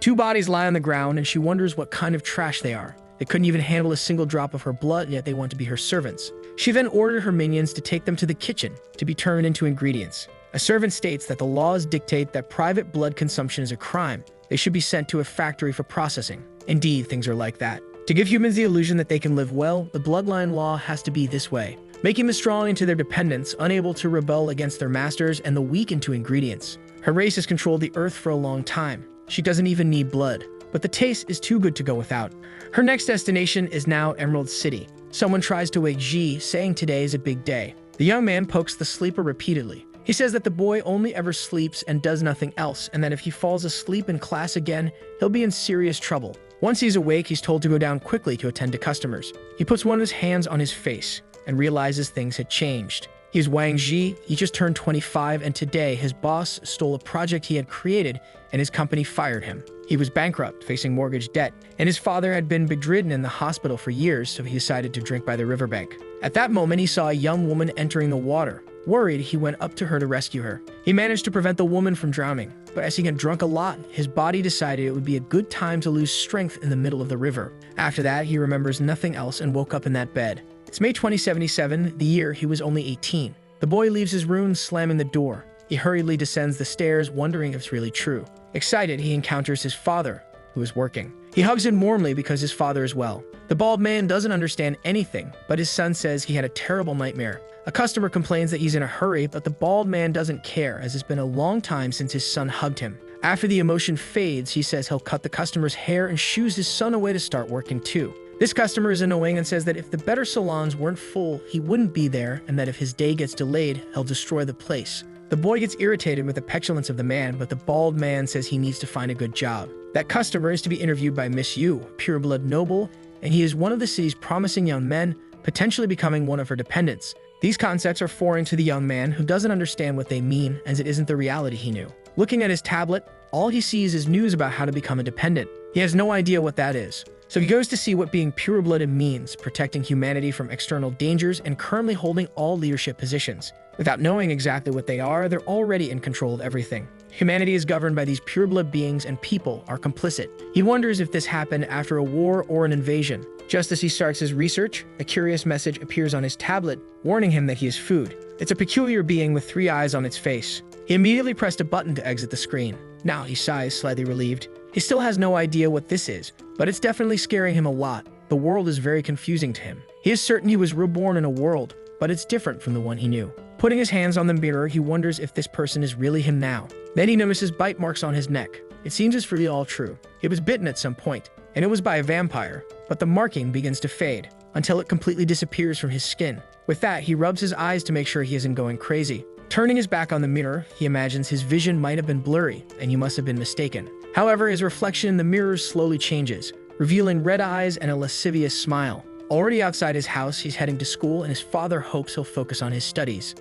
Two bodies lie on the ground, and she wonders what kind of trash they are. They couldn't even handle a single drop of her blood, yet they want to be her servants. She then ordered her minions to take them to the kitchen to be turned into ingredients. A servant states that the laws dictate that private blood consumption is a crime. They should be sent to a factory for processing. Indeed, things are like that. To give humans the illusion that they can live well, the bloodline law has to be this way, making the strong into their dependents, unable to rebel against their masters, and the weak into ingredients. Her race has controlled the earth for a long time. She doesn't even need blood, but the taste is too good to go without. Her next destination is now Emerald City. Someone tries to wake Ji, saying today is a big day. The young man pokes the sleeper repeatedly. He says that the boy only ever sleeps and does nothing else, and that if he falls asleep in class again, he'll be in serious trouble. Once he's awake, he's told to go down quickly to attend to customers. He puts one of his hands on his face and realizes things had changed. He's Wang Ji, he just turned 25, and today his boss stole a project he had created and his company fired him. He was bankrupt, facing mortgage debt, and his father had been bedridden in the hospital for years, so he decided to drink by the riverbank. At that moment, he saw a young woman entering the water. Worried, he went up to her to rescue her. He managed to prevent the woman from drowning, but as he got drunk a lot, his body decided it would be a good time to lose strength in the middle of the river. After that, he remembers nothing else and woke up in that bed. It's May 2077, the year he was only 18. The boy leaves his room, slamming the door. He hurriedly descends the stairs, wondering if it's really true. Excited, he encounters his father, who is working. He hugs him warmly because his father is well. The bald man doesn't understand anything, but his son says he had a terrible nightmare. A customer complains that he's in a hurry, but the bald man doesn't care, as it's been a long time since his son hugged him. After the emotion fades, he says he'll cut the customer's hair and shoos his son away to start working too. This customer is annoying and says that if the better salons weren't full, he wouldn't be there, and that if his day gets delayed, he'll destroy the place. The boy gets irritated with the petulance of the man, but the bald man says he needs to find a good job. That customer is to be interviewed by Miss Yu, a pure-blood noble, and he is one of the city's promising young men, potentially becoming one of her dependents. These concepts are foreign to the young man, who doesn't understand what they mean, as it isn't the reality he knew. Looking at his tablet, all he sees is news about how to become a dependent. He has no idea what that is. So he goes to see what being pure-blooded means, protecting humanity from external dangers and currently holding all leadership positions. Without knowing exactly what they are, they're already in control of everything. Humanity is governed by these pure-blood beings, and people are complicit. He wonders if this happened after a war or an invasion. Just as he starts his research, a curious message appears on his tablet, warning him that he is food. It's a peculiar being with 3 eyes on its face. He immediately pressed a button to exit the screen. Now he sighs, slightly relieved. He still has no idea what this is, but it's definitely scaring him a lot. The world is very confusing to him. He is certain he was reborn in a world, but it's different from the one he knew. Putting his hands on the mirror, he wonders if this person is really him now. Then he notices bite marks on his neck. It seems it's really all true. He was bitten at some point, and it was by a vampire, but the marking begins to fade until it completely disappears from his skin. With that, he rubs his eyes to make sure he isn't going crazy. Turning his back on the mirror, he imagines his vision might have been blurry, and he must have been mistaken. However, his reflection in the mirror slowly changes, revealing red eyes and a lascivious smile. Already outside his house, he's heading to school, and his father hopes he'll focus on his studies.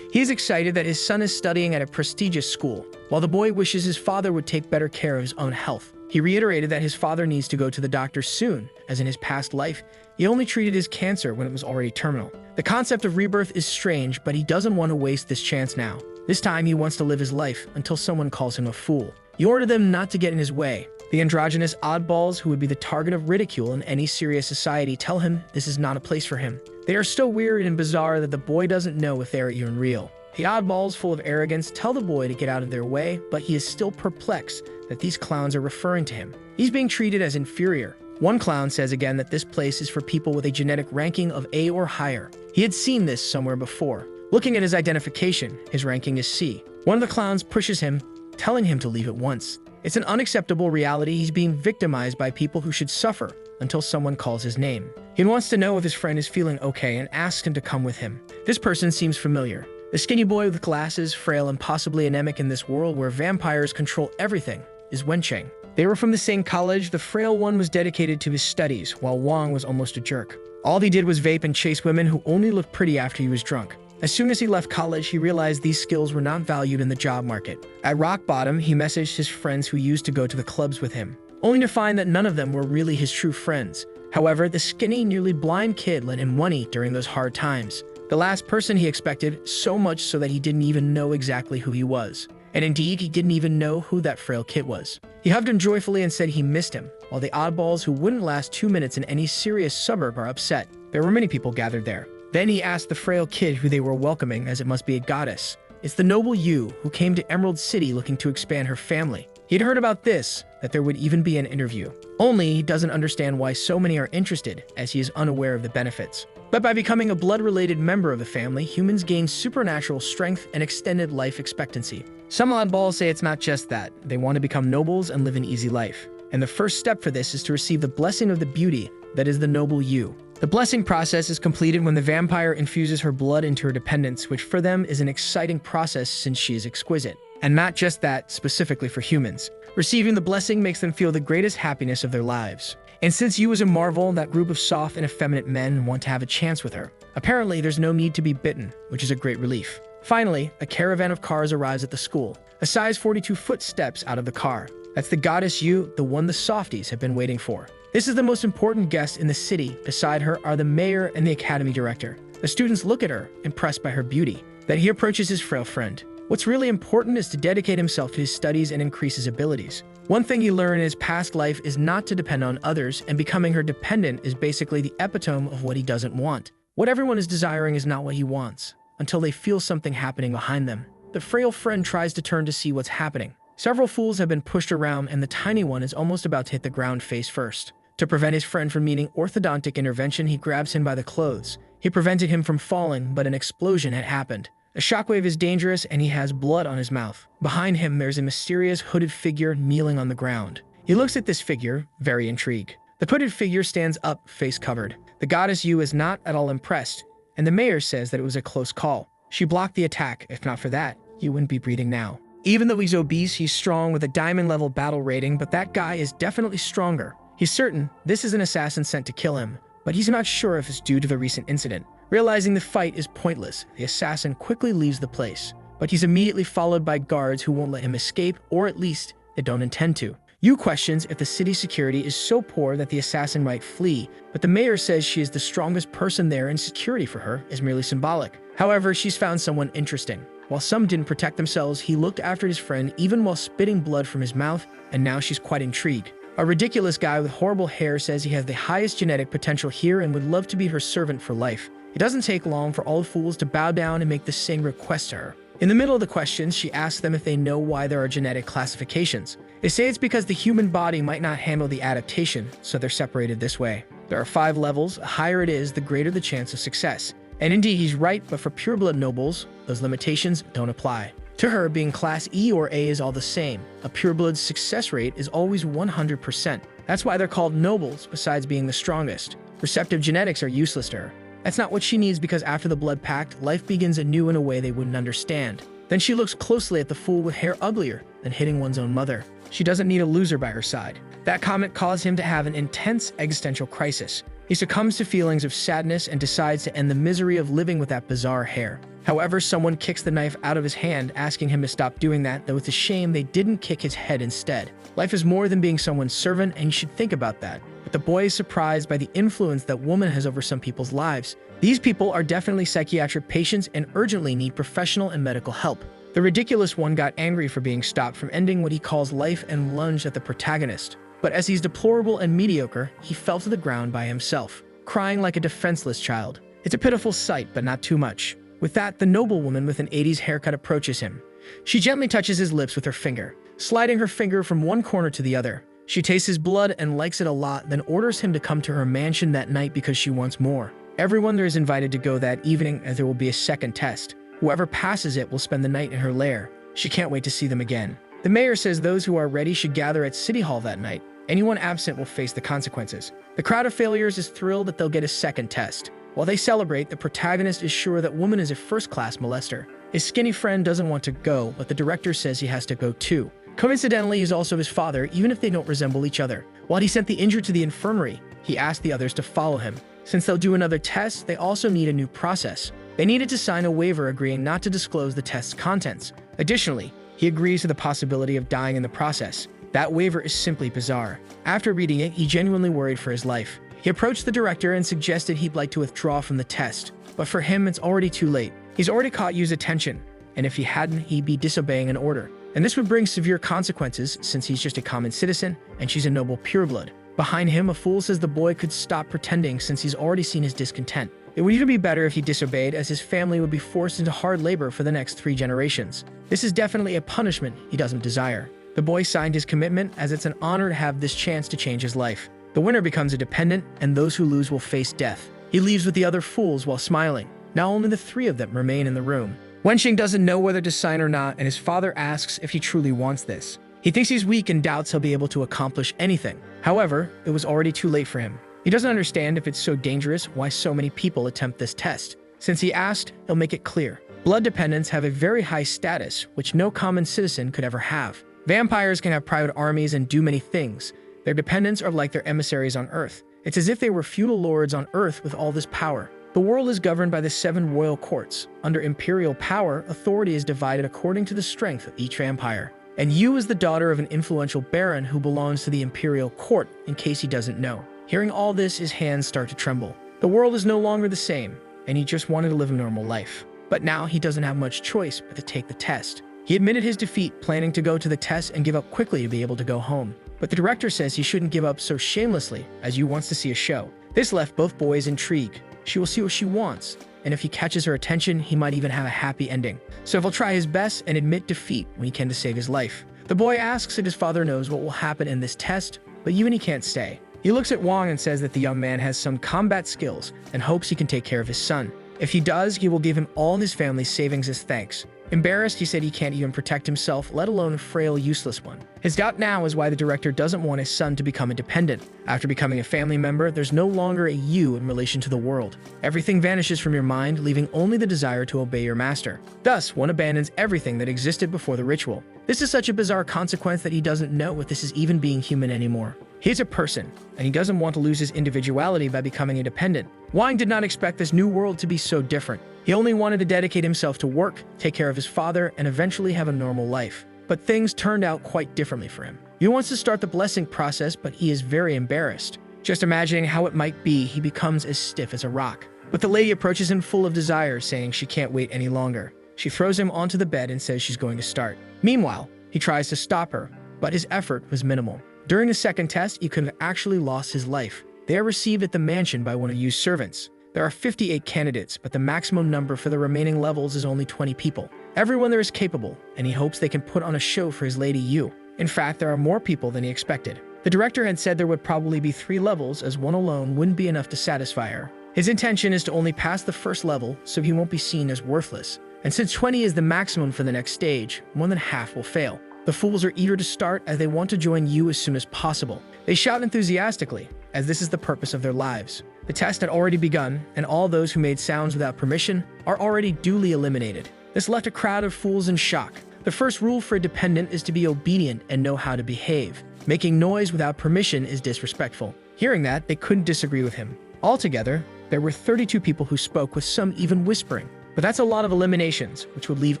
He is excited that his son is studying at a prestigious school, while the boy wishes his father would take better care of his own health. He reiterated that his father needs to go to the doctor soon, as in his past life, he only treated his cancer when it was already terminal. The concept of rebirth is strange, but he doesn't want to waste this chance now. This time, he wants to live his life until someone calls him a fool. He ordered them not to get in his way. The androgynous oddballs, who would be the target of ridicule in any serious society, tell him this is not a place for him. They are so weird and bizarre that the boy doesn't know if they are even real. The oddballs, full of arrogance, tell the boy to get out of their way, but he is still perplexed that these clowns are referring to him. He's being treated as inferior. One clown says again that this place is for people with a genetic ranking of A or higher. He had seen this somewhere before. Looking at his identification, his ranking is C. One of the clowns pushes him, telling him to leave at once. It's an unacceptable reality. He's being victimized by people who should suffer until someone calls his name. He wants to know if his friend is feeling okay and asks him to come with him. This person seems familiar. The skinny boy with glasses, frail and possibly anemic in this world where vampires control everything, is Wencheng. They were from the same college. The frail one was dedicated to his studies, while Wang was almost a jerk. All he did was vape and chase women who only looked pretty after he was drunk. As soon as he left college, he realized these skills were not valued in the job market. At rock bottom, he messaged his friends who used to go to the clubs with him, only to find that none of them were really his true friends. However, the skinny, nearly blind kid lent him money during those hard times. The last person he expected, so much so that he didn't even know exactly who he was. And indeed, he didn't even know who that frail kid was. He hugged him joyfully and said he missed him, while the oddballs who wouldn't last 2 minutes in any serious suburb are upset. There were many people gathered there. Then he asked the frail kid who they were welcoming, as it must be a goddess. It's the noble Yu, who came to Emerald City looking to expand her family. He'd heard about this, that there would even be an interview. Only he doesn't understand why so many are interested, as he is unaware of the benefits. But by becoming a blood-related member of the family, humans gain supernatural strength and extended life expectancy. Some oddballs say it's not just that. They want to become nobles and live an easy life. And the first step for this is to receive the blessing of the beauty that is the noble Yu. The blessing process is completed when the vampire infuses her blood into her dependents, which for them is an exciting process since she is exquisite. And not just that, specifically for humans. Receiving the blessing makes them feel the greatest happiness of their lives. And since Yu is a marvel, that group of soft and effeminate men want to have a chance with her. Apparently, there's no need to be bitten, which is a great relief. Finally, a caravan of cars arrives at the school. A size 42-foot steps out of the car. That's the goddess Yu, the one the softies have been waiting for. This is the most important guest in the city. Beside her are the mayor and the academy director. The students look at her, impressed by her beauty. Then he approaches his frail friend. What's really important is to dedicate himself to his studies and increase his abilities. One thing he learned in his past life is not to depend on others, and becoming her dependent is basically the epitome of what he doesn't want. What everyone is desiring is not what he wants, until they feel something happening behind them. The frail friend tries to turn to see what's happening. Several fools have been pushed around, and the tiny one is almost about to hit the ground face first. To prevent his friend from needing orthodontic intervention, he grabs him by the clothes. He prevented him from falling, but an explosion had happened. A shockwave is dangerous, and he has blood on his mouth. Behind him, there's a mysterious hooded figure kneeling on the ground. He looks at this figure, very intrigued. The hooded figure stands up, face covered. The goddess Yu is not at all impressed, and the mayor says that it was a close call. She blocked the attack. If not for that, Yu wouldn't be breathing now. Even though he's obese, he's strong with a diamond-level battle rating, but that guy is definitely stronger. He's certain this is an assassin sent to kill him, but he's not sure if it's due to the recent incident. Realizing the fight is pointless, the assassin quickly leaves the place, but he's immediately followed by guards who won't let him escape, or at least they don't intend to. Yu questions if the city security is so poor that the assassin might flee, but the mayor says she is the strongest person there and security for her is merely symbolic. However, she's found someone interesting. While some didn't protect themselves, he looked after his friend even while spitting blood from his mouth, and now she's quite intrigued. A ridiculous guy with horrible hair says he has the highest genetic potential here and would love to be her servant for life. It doesn't take long for all the fools to bow down and make the same request to her. In the middle of the questions, she asks them if they know why there are genetic classifications. They say it's because the human body might not handle the adaptation, so they're separated this way. There are 5 levels. The higher it is, the greater the chance of success. And indeed, he's right, but for pureblood nobles, those limitations don't apply. To her, being class E or A is all the same. A pureblood's success rate is always 100%. That's why they're called nobles, besides being the strongest. Receptive genetics are useless to her. That's not what she needs, because after the blood pact, life begins anew in a way they wouldn't understand. Then she looks closely at the fool with hair uglier than hitting one's own mother. She doesn't need a loser by her side. That comment caused him to have an intense existential crisis. He succumbs to feelings of sadness and decides to end the misery of living with that bizarre hair. However, someone kicks the knife out of his hand, asking him to stop doing that, though it's a shame they didn't kick his head instead. Life is more than being someone's servant, and you should think about that. But the boy is surprised by the influence that woman has over some people's lives. These people are definitely psychiatric patients and urgently need professional and medical help. The ridiculous one got angry for being stopped from ending what he calls life and lunged at the protagonist. But as he's deplorable and mediocre, he fell to the ground by himself, crying like a defenseless child. It's a pitiful sight, but not too much. With that, the noblewoman with an 80s haircut approaches him. She gently touches his lips with her finger, sliding her finger from one corner to the other. She tastes his blood and likes it a lot, then orders him to come to her mansion that night because she wants more. Everyone there is invited to go that evening, as there will be a second test. Whoever passes it will spend the night in her lair. She can't wait to see them again. The mayor says those who are ready should gather at City Hall that night. Anyone absent will face the consequences. The crowd of failures is thrilled that they'll get a second test. While they celebrate, the protagonist is sure that woman is a first-class molester. His skinny friend doesn't want to go, but the director says he has to go too. Coincidentally, he's also his father, even if they don't resemble each other. While he sent the injured to the infirmary, he asked the others to follow him. Since they'll do another test, they also need a new process. They needed to sign a waiver agreeing not to disclose the test's contents. Additionally, he agrees to the possibility of dying in the process. That waiver is simply bizarre. After reading it, he genuinely worried for his life. He approached the director and suggested he'd like to withdraw from the test, but for him, it's already too late. He's already caught Yu's attention. and if he hadn't, he'd be disobeying an order. And this would bring severe consequences since he's just a common citizen and she's a noble pureblood. Behind him, a fool says the boy could stop pretending since he's already seen his discontent. It would even be better if he disobeyed, as his family would be forced into hard labor for the next 3 generations. This is definitely a punishment he doesn't desire. The boy signed his commitment, as it's an honor to have this chance to change his life. The winner becomes a dependent, and those who lose will face death. He leaves with the other fools while smiling. Now only the 3 of them remain in the room. Wenxing doesn't know whether to sign or not, and his father asks if he truly wants this. He thinks he's weak and doubts he'll be able to accomplish anything. However, it was already too late for him. He doesn't understand if it's so dangerous why so many people attempt this test. Since he asked, he'll make it clear. Blood dependents have a very high status, which no common citizen could ever have. Vampires can have private armies and do many things. Their dependents are like their emissaries on Earth. It's as if they were feudal lords on Earth with all this power. The world is governed by the 7 royal courts. Under imperial power, authority is divided according to the strength of each vampire. And Yu is the daughter of an influential baron who belongs to the imperial court, in case he doesn't know. Hearing all this, his hands start to tremble. The world is no longer the same, and he just wanted to live a normal life. But now he doesn't have much choice but to take the test. He admitted his defeat, planning to go to the test and give up quickly to be able to go home. But the director says he shouldn't give up so shamelessly, as Yu wants to see a show. This left both boys intrigued. She will see what she wants, and if he catches her attention, he might even have a happy ending. So he'll try his best and admit defeat when he can to save his life. The boy asks if his father knows what will happen in this test, but Yu can't stay. He looks at Wang and says that the young man has some combat skills and hopes he can take care of his son. If he does, he will give him all his family's savings as thanks. Embarrassed, he said he can't even protect himself, let alone a frail, useless one. His doubt now is why the director doesn't want his son to become a dependent. After becoming a family member, there's no longer a you in relation to the world. Everything vanishes from your mind, leaving only the desire to obey your master. Thus, one abandons everything that existed before the ritual. This is such a bizarre consequence that he doesn't know if this is even being human anymore. He's a person, and he doesn't want to lose his individuality by becoming a dependent. Wang did not expect this new world to be so different. He only wanted to dedicate himself to work, take care of his father, and eventually have a normal life. But things turned out quite differently for him. He wants to start the blessing process, but he is very embarrassed. Just imagining how it might be, he becomes as stiff as a rock. But the lady approaches him full of desire, saying she can't wait any longer. She throws him onto the bed and says she's going to start. Meanwhile, he tries to stop her, but his effort was minimal. During the second test, he could have actually lost his life. They are received at the mansion by one of Yu's servants. There are 58 candidates, but the maximum number for the remaining levels is only 20 people. Everyone there is capable, and he hopes they can put on a show for his lady Yu. In fact, there are more people than he expected. The director had said there would probably be 3 levels, as one alone wouldn't be enough to satisfy her. His intention is to only pass the first level, so he won't be seen as worthless. And since 20 is the maximum for the next stage, more than half will fail. The fools are eager to start, as they want to join Yu as soon as possible. They shout enthusiastically, as this is the purpose of their lives. The test had already begun, and all those who made sounds without permission are already duly eliminated. This left a crowd of fools in shock. The first rule for a dependent is to be obedient and know how to behave. Making noise without permission is disrespectful. Hearing that, they couldn't disagree with him. Altogether, there were 32 people who spoke, with some even whispering. But that's a lot of eliminations, which would leave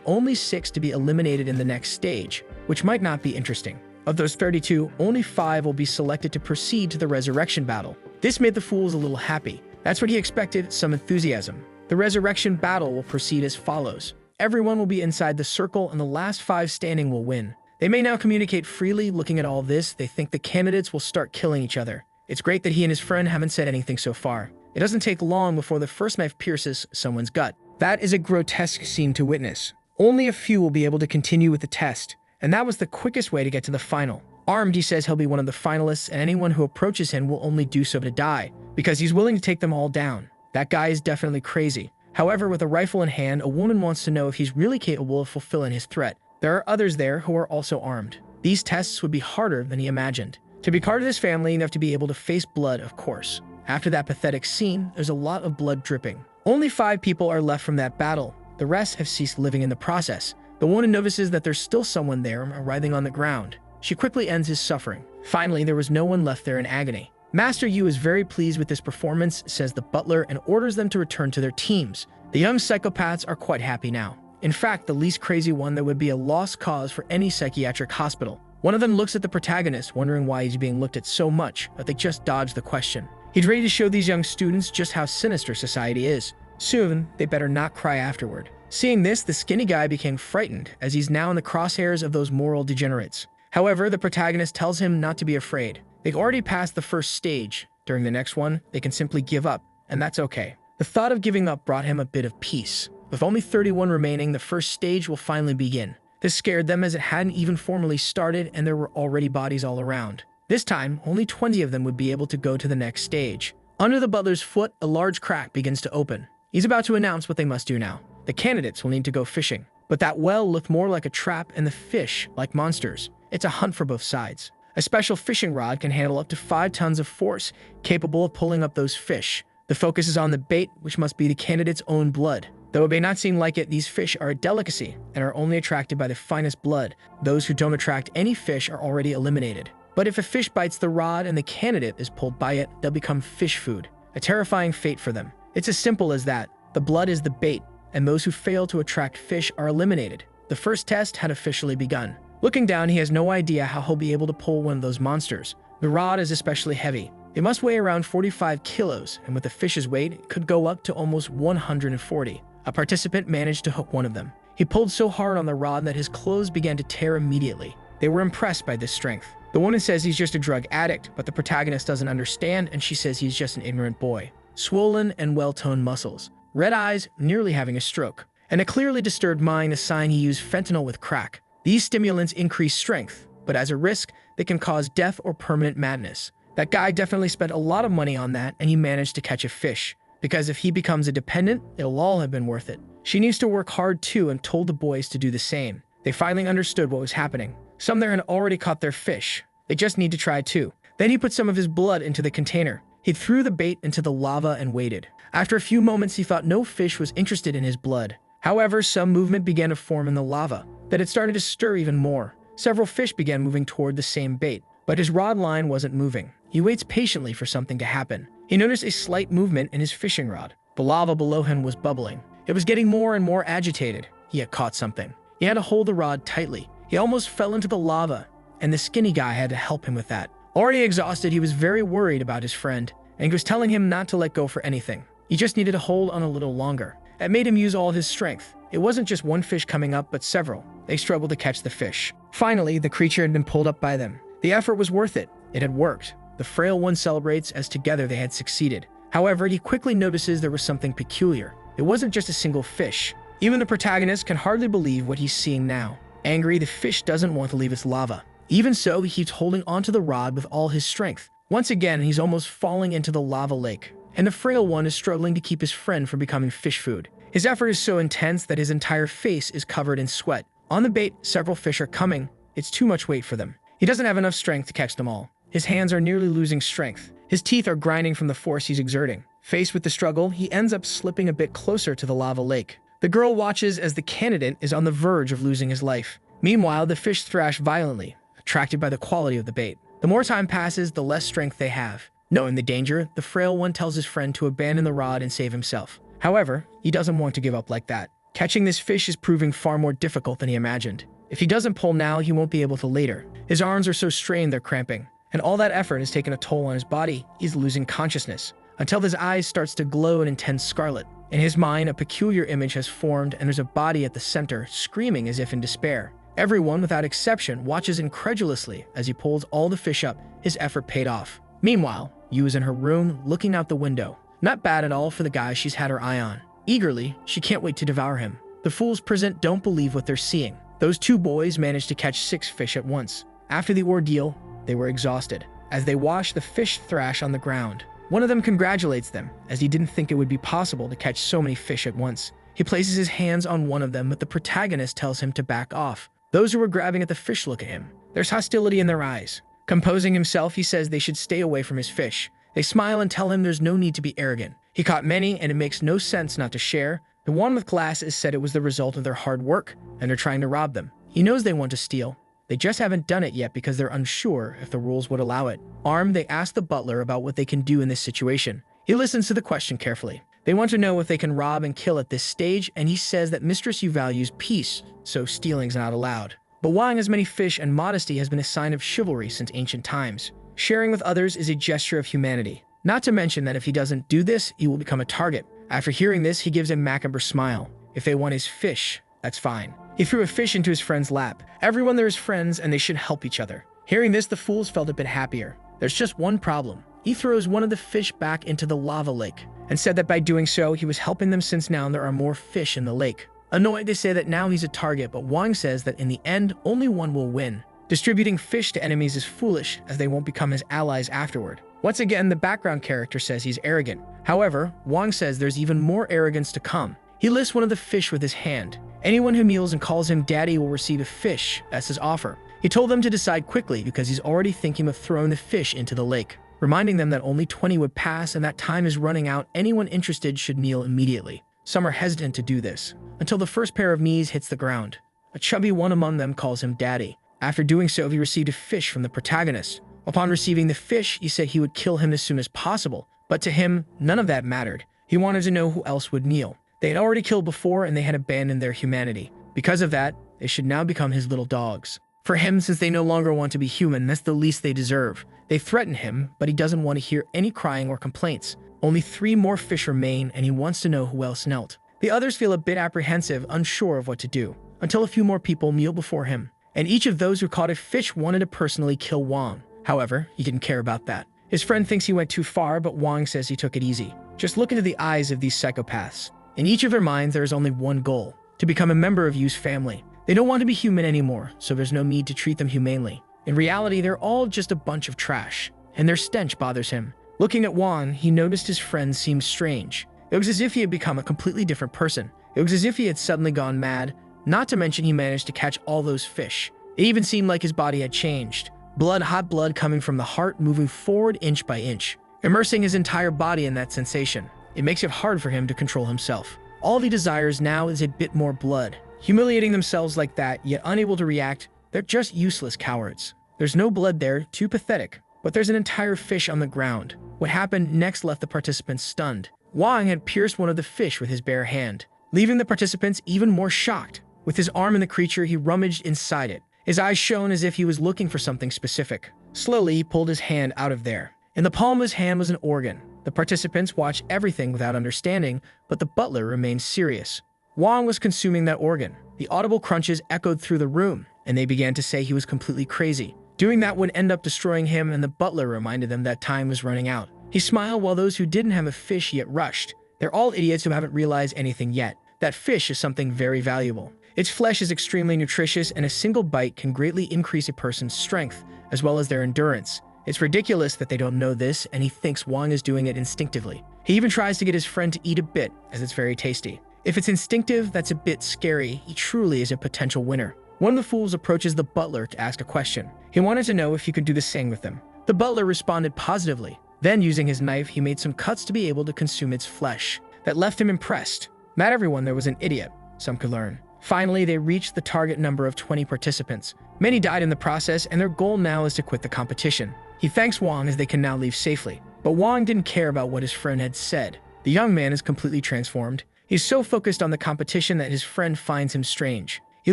only 6 to be eliminated in the next stage, which might not be interesting. Of those 32, only 5 will be selected to proceed to the resurrection battle. This made the fools a little happy. That's what he expected, some enthusiasm. The resurrection battle will proceed as follows. Everyone will be inside the circle, and the last 5 standing will win. They may now communicate freely. Looking at all this, they think the candidates will start killing each other. It's great that he and his friend haven't said anything so far. It doesn't take long before the first knife pierces someone's gut. That is a grotesque scene to witness. Only a few will be able to continue with the test, and that was the quickest way to get to the final. Armed, he says he'll be one of the finalists, and anyone who approaches him will only do so to die, because he's willing to take them all down. That guy is definitely crazy. However, with a rifle in hand, a woman wants to know if he's really capable of fulfilling his threat. There are others there who are also armed. These tests would be harder than he imagined. To be part of this family, you have to be able to face blood, of course. After that pathetic scene, there's a lot of blood dripping. Only 5 people are left from that battle. The rest have ceased living in the process. The woman notices that there's still someone there writhing on the ground. She quickly ends his suffering. Finally, there was no one left there in agony. Master Yu is very pleased with this performance, says the butler, and orders them to return to their teams. The young psychopaths are quite happy now. In fact, the least crazy one that would be a lost cause for any psychiatric hospital. One of them looks at the protagonist, wondering why he's being looked at so much, but they just dodge the question. He's ready to show these young students just how sinister society is. Soon, they better not cry afterward. Seeing this, the skinny guy became frightened, as he's now in the crosshairs of those moral degenerates. However, the protagonist tells him not to be afraid. They've already passed the first stage. During the next one, they can simply give up, and that's okay. The thought of giving up brought him a bit of peace. With only 31 remaining, the first stage will finally begin. This scared them, as it hadn't even formally started and there were already bodies all around. This time, only 20 of them would be able to go to the next stage. Under the butler's foot, a large crack begins to open. He's about to announce what they must do now. The candidates will need to go fishing. But that well looked more like a trap and the fish like monsters. It's a hunt for both sides. A special fishing rod can handle up to 5 tons of force, capable of pulling up those fish. The focus is on the bait, which must be the candidate's own blood. Though it may not seem like it, these fish are a delicacy and are only attracted by the finest blood. Those who don't attract any fish are already eliminated. But if a fish bites the rod and the candidate is pulled by it, they'll become fish food. A terrifying fate for them. It's as simple as that. The blood is the bait, and those who fail to attract fish are eliminated. The first test had officially begun. Looking down, he has no idea how he'll be able to pull one of those monsters. The rod is especially heavy. It must weigh around 45 kilos, and with the fish's weight, it could go up to almost 140. A participant managed to hook one of them. He pulled so hard on the rod that his clothes began to tear immediately. They were impressed by this strength. The woman says he's just a drug addict, but the protagonist doesn't understand, and she says he's just an ignorant boy. Swollen and well-toned muscles. Red eyes, nearly having a stroke. And a clearly disturbed mind, a sign he used fentanyl with crack. These stimulants increase strength, but as a risk, they can cause death or permanent madness. That guy definitely spent a lot of money on that, and he managed to catch a fish. Because if he becomes a dependent, it'll all have been worth it. She needs to work hard too, and told the boys to do the same. They finally understood what was happening. Some there had already caught their fish. They just need to try too. Then he put some of his blood into the container. He threw the bait into the lava and waited. After a few moments, he thought no fish was interested in his blood. However, some movement began to form in the lava, that it started to stir even more. Several fish began moving toward the same bait, but his rod line wasn't moving. He waits patiently for something to happen. He noticed a slight movement in his fishing rod. The lava below him was bubbling. It was getting more and more agitated. He had caught something. He had to hold the rod tightly. He almost fell into the lava, and the skinny guy had to help him with that. Already exhausted, he was very worried about his friend, and he was telling him not to let go for anything. He just needed to hold on a little longer. It made him use all his strength. It wasn't just one fish coming up, but several. They struggled to catch the fish. Finally, the creature had been pulled up by them. The effort was worth it. It had worked. The frail one celebrates as together they had succeeded. However, he quickly notices there was something peculiar. It wasn't just a single fish. Even the protagonist can hardly believe what he's seeing now. Angry, the fish doesn't want to leave its lava. Even so, he keeps holding onto the rod with all his strength. Once again, he's almost falling into the lava lake, and the frail one is struggling to keep his friend from becoming fish food. His effort is so intense that his entire face is covered in sweat. On the bait, several fish are coming. It's too much weight for them. He doesn't have enough strength to catch them all. His hands are nearly losing strength. His teeth are grinding from the force he's exerting. Faced with the struggle, he ends up slipping a bit closer to the lava lake. The girl watches as the candidate is on the verge of losing his life. Meanwhile, the fish thrash violently, attracted by the quality of the bait. The more time passes, the less strength they have. Knowing the danger, the frail one tells his friend to abandon the rod and save himself. However, he doesn't want to give up like that. Catching this fish is proving far more difficult than he imagined. If he doesn't pull now, he won't be able to later. His arms are so strained they're cramping. And all that effort has taken a toll on his body. He's losing consciousness, until his eyes starts to glow an intense scarlet. In his mind, a peculiar image has formed, and there's a body at the center, screaming as if in despair. Everyone, without exception, watches incredulously as he pulls all the fish up. His effort paid off. Meanwhile, Yu is in her room, looking out the window. Not bad at all for the guy she's had her eye on. Eagerly, she can't wait to devour him. The fools present don't believe what they're seeing. Those two boys managed to catch 6 fish at once. After the ordeal, they were exhausted. As they wash the fish thrash on the ground, one of them congratulates them, as he didn't think it would be possible to catch so many fish at once. He places his hands on one of them, but the protagonist tells him to back off. Those who were grabbing at the fish look at him. There's hostility in their eyes. Composing himself, he says they should stay away from his fish. They smile and tell him there's no need to be arrogant. He caught many, and it makes no sense not to share. The one with glasses said it was the result of their hard work, and they're trying to rob them. He knows they want to steal. They just haven't done it yet because they're unsure if the rules would allow it. Armed, they ask the butler about what they can do in this situation. He listens to the question carefully. They want to know if they can rob and kill at this stage, and he says that Mistress Yu values peace, so stealing's not allowed. But wowing as many fish and modesty has been a sign of chivalry since ancient times. Sharing with others is a gesture of humanity. Not to mention that if he doesn't do this, he will become a target. After hearing this, he gives a macabre smile. If they want his fish, that's fine. He threw a fish into his friend's lap. Everyone there is friends and they should help each other. Hearing this, the fools felt a bit happier. There's just one problem. He throws one of the fish back into the lava lake and said that by doing so, he was helping them since now there are more fish in the lake. Annoyed, they say that now he's a target, but Wang says that in the end, only one will win. Distributing fish to enemies is foolish, as they won't become his allies afterward. Once again, the background character says he's arrogant. However, Wang says there's even more arrogance to come. He lifts one of the fish with his hand. Anyone who kneels and calls him daddy will receive a fish as his offer. He told them to decide quickly because he's already thinking of throwing the fish into the lake, reminding them that only 20 would pass and that time is running out. Anyone interested should kneel immediately. Some are hesitant to do this, until the first pair of knees hits the ground. A chubby one among them calls him daddy. After doing so, he received a fish from the protagonist. Upon receiving the fish, he said he would kill him as soon as possible, but to him, none of that mattered. He wanted to know who else would kneel. They had already killed before and they had abandoned their humanity. Because of that, they should now become his little dogs. For him, since they no longer want to be human, that's the least they deserve. They threaten him, but he doesn't want to hear any crying or complaints. Only 3 more fish remain and he wants to know who else knelt. The others feel a bit apprehensive, unsure of what to do, until a few more people kneel before him. And each of those who caught a fish wanted to personally kill Wang. However, he didn't care about that. His friend thinks he went too far, but Wang says he took it easy. Just look into the eyes of these psychopaths. In each of their minds, there is only one goal: to become a member of Yu's family. They don't want to be human anymore, so there's no need to treat them humanely. In reality, they're all just a bunch of trash, and their stench bothers him. Looking at Wang, he noticed his friend seemed strange. It was as if he had become a completely different person. It was as if he had suddenly gone mad, not to mention he managed to catch all those fish. It even seemed like his body had changed. Blood, hot blood coming from the heart, moving forward inch by inch, immersing his entire body in that sensation. It makes it hard for him to control himself. All he desires now is a bit more blood. Humiliating themselves like that, yet unable to react, they're just useless cowards. There's no blood there, too pathetic. But there's an entire fish on the ground. What happened next left the participants stunned. Wang had pierced one of the fish with his bare hand, leaving the participants even more shocked. With his arm in the creature, he rummaged inside it. His eyes shone as if he was looking for something specific. Slowly, he pulled his hand out of there. In the palm of his hand was an organ. The participants watched everything without understanding, but the butler remained serious. Wang was consuming that organ. The audible crunches echoed through the room, and they began to say he was completely crazy. Doing that would end up destroying him, and the butler reminded them that time was running out. He smiled while those who didn't have a fish yet rushed. They're all idiots who haven't realized anything yet. That fish is something very valuable. Its flesh is extremely nutritious, and a single bite can greatly increase a person's strength, as well as their endurance. It's ridiculous that they don't know this, and he thinks Wang is doing it instinctively. He even tries to get his friend to eat a bit, as it's very tasty. If it's instinctive, that's a bit scary. He truly is a potential winner. One of the fools approaches the butler to ask a question. He wanted to know if he could do the same with them. The butler responded positively. Then, using his knife, he made some cuts to be able to consume its flesh. That left him impressed. Not everyone there was an idiot. Some could learn. Finally, they reached the target number of 20 participants. Many died in the process, and their goal now is to quit the competition. He thanks Wang as they can now leave safely. But Wang didn't care about what his friend had said. The young man is completely transformed. He's so focused on the competition that his friend finds him strange. He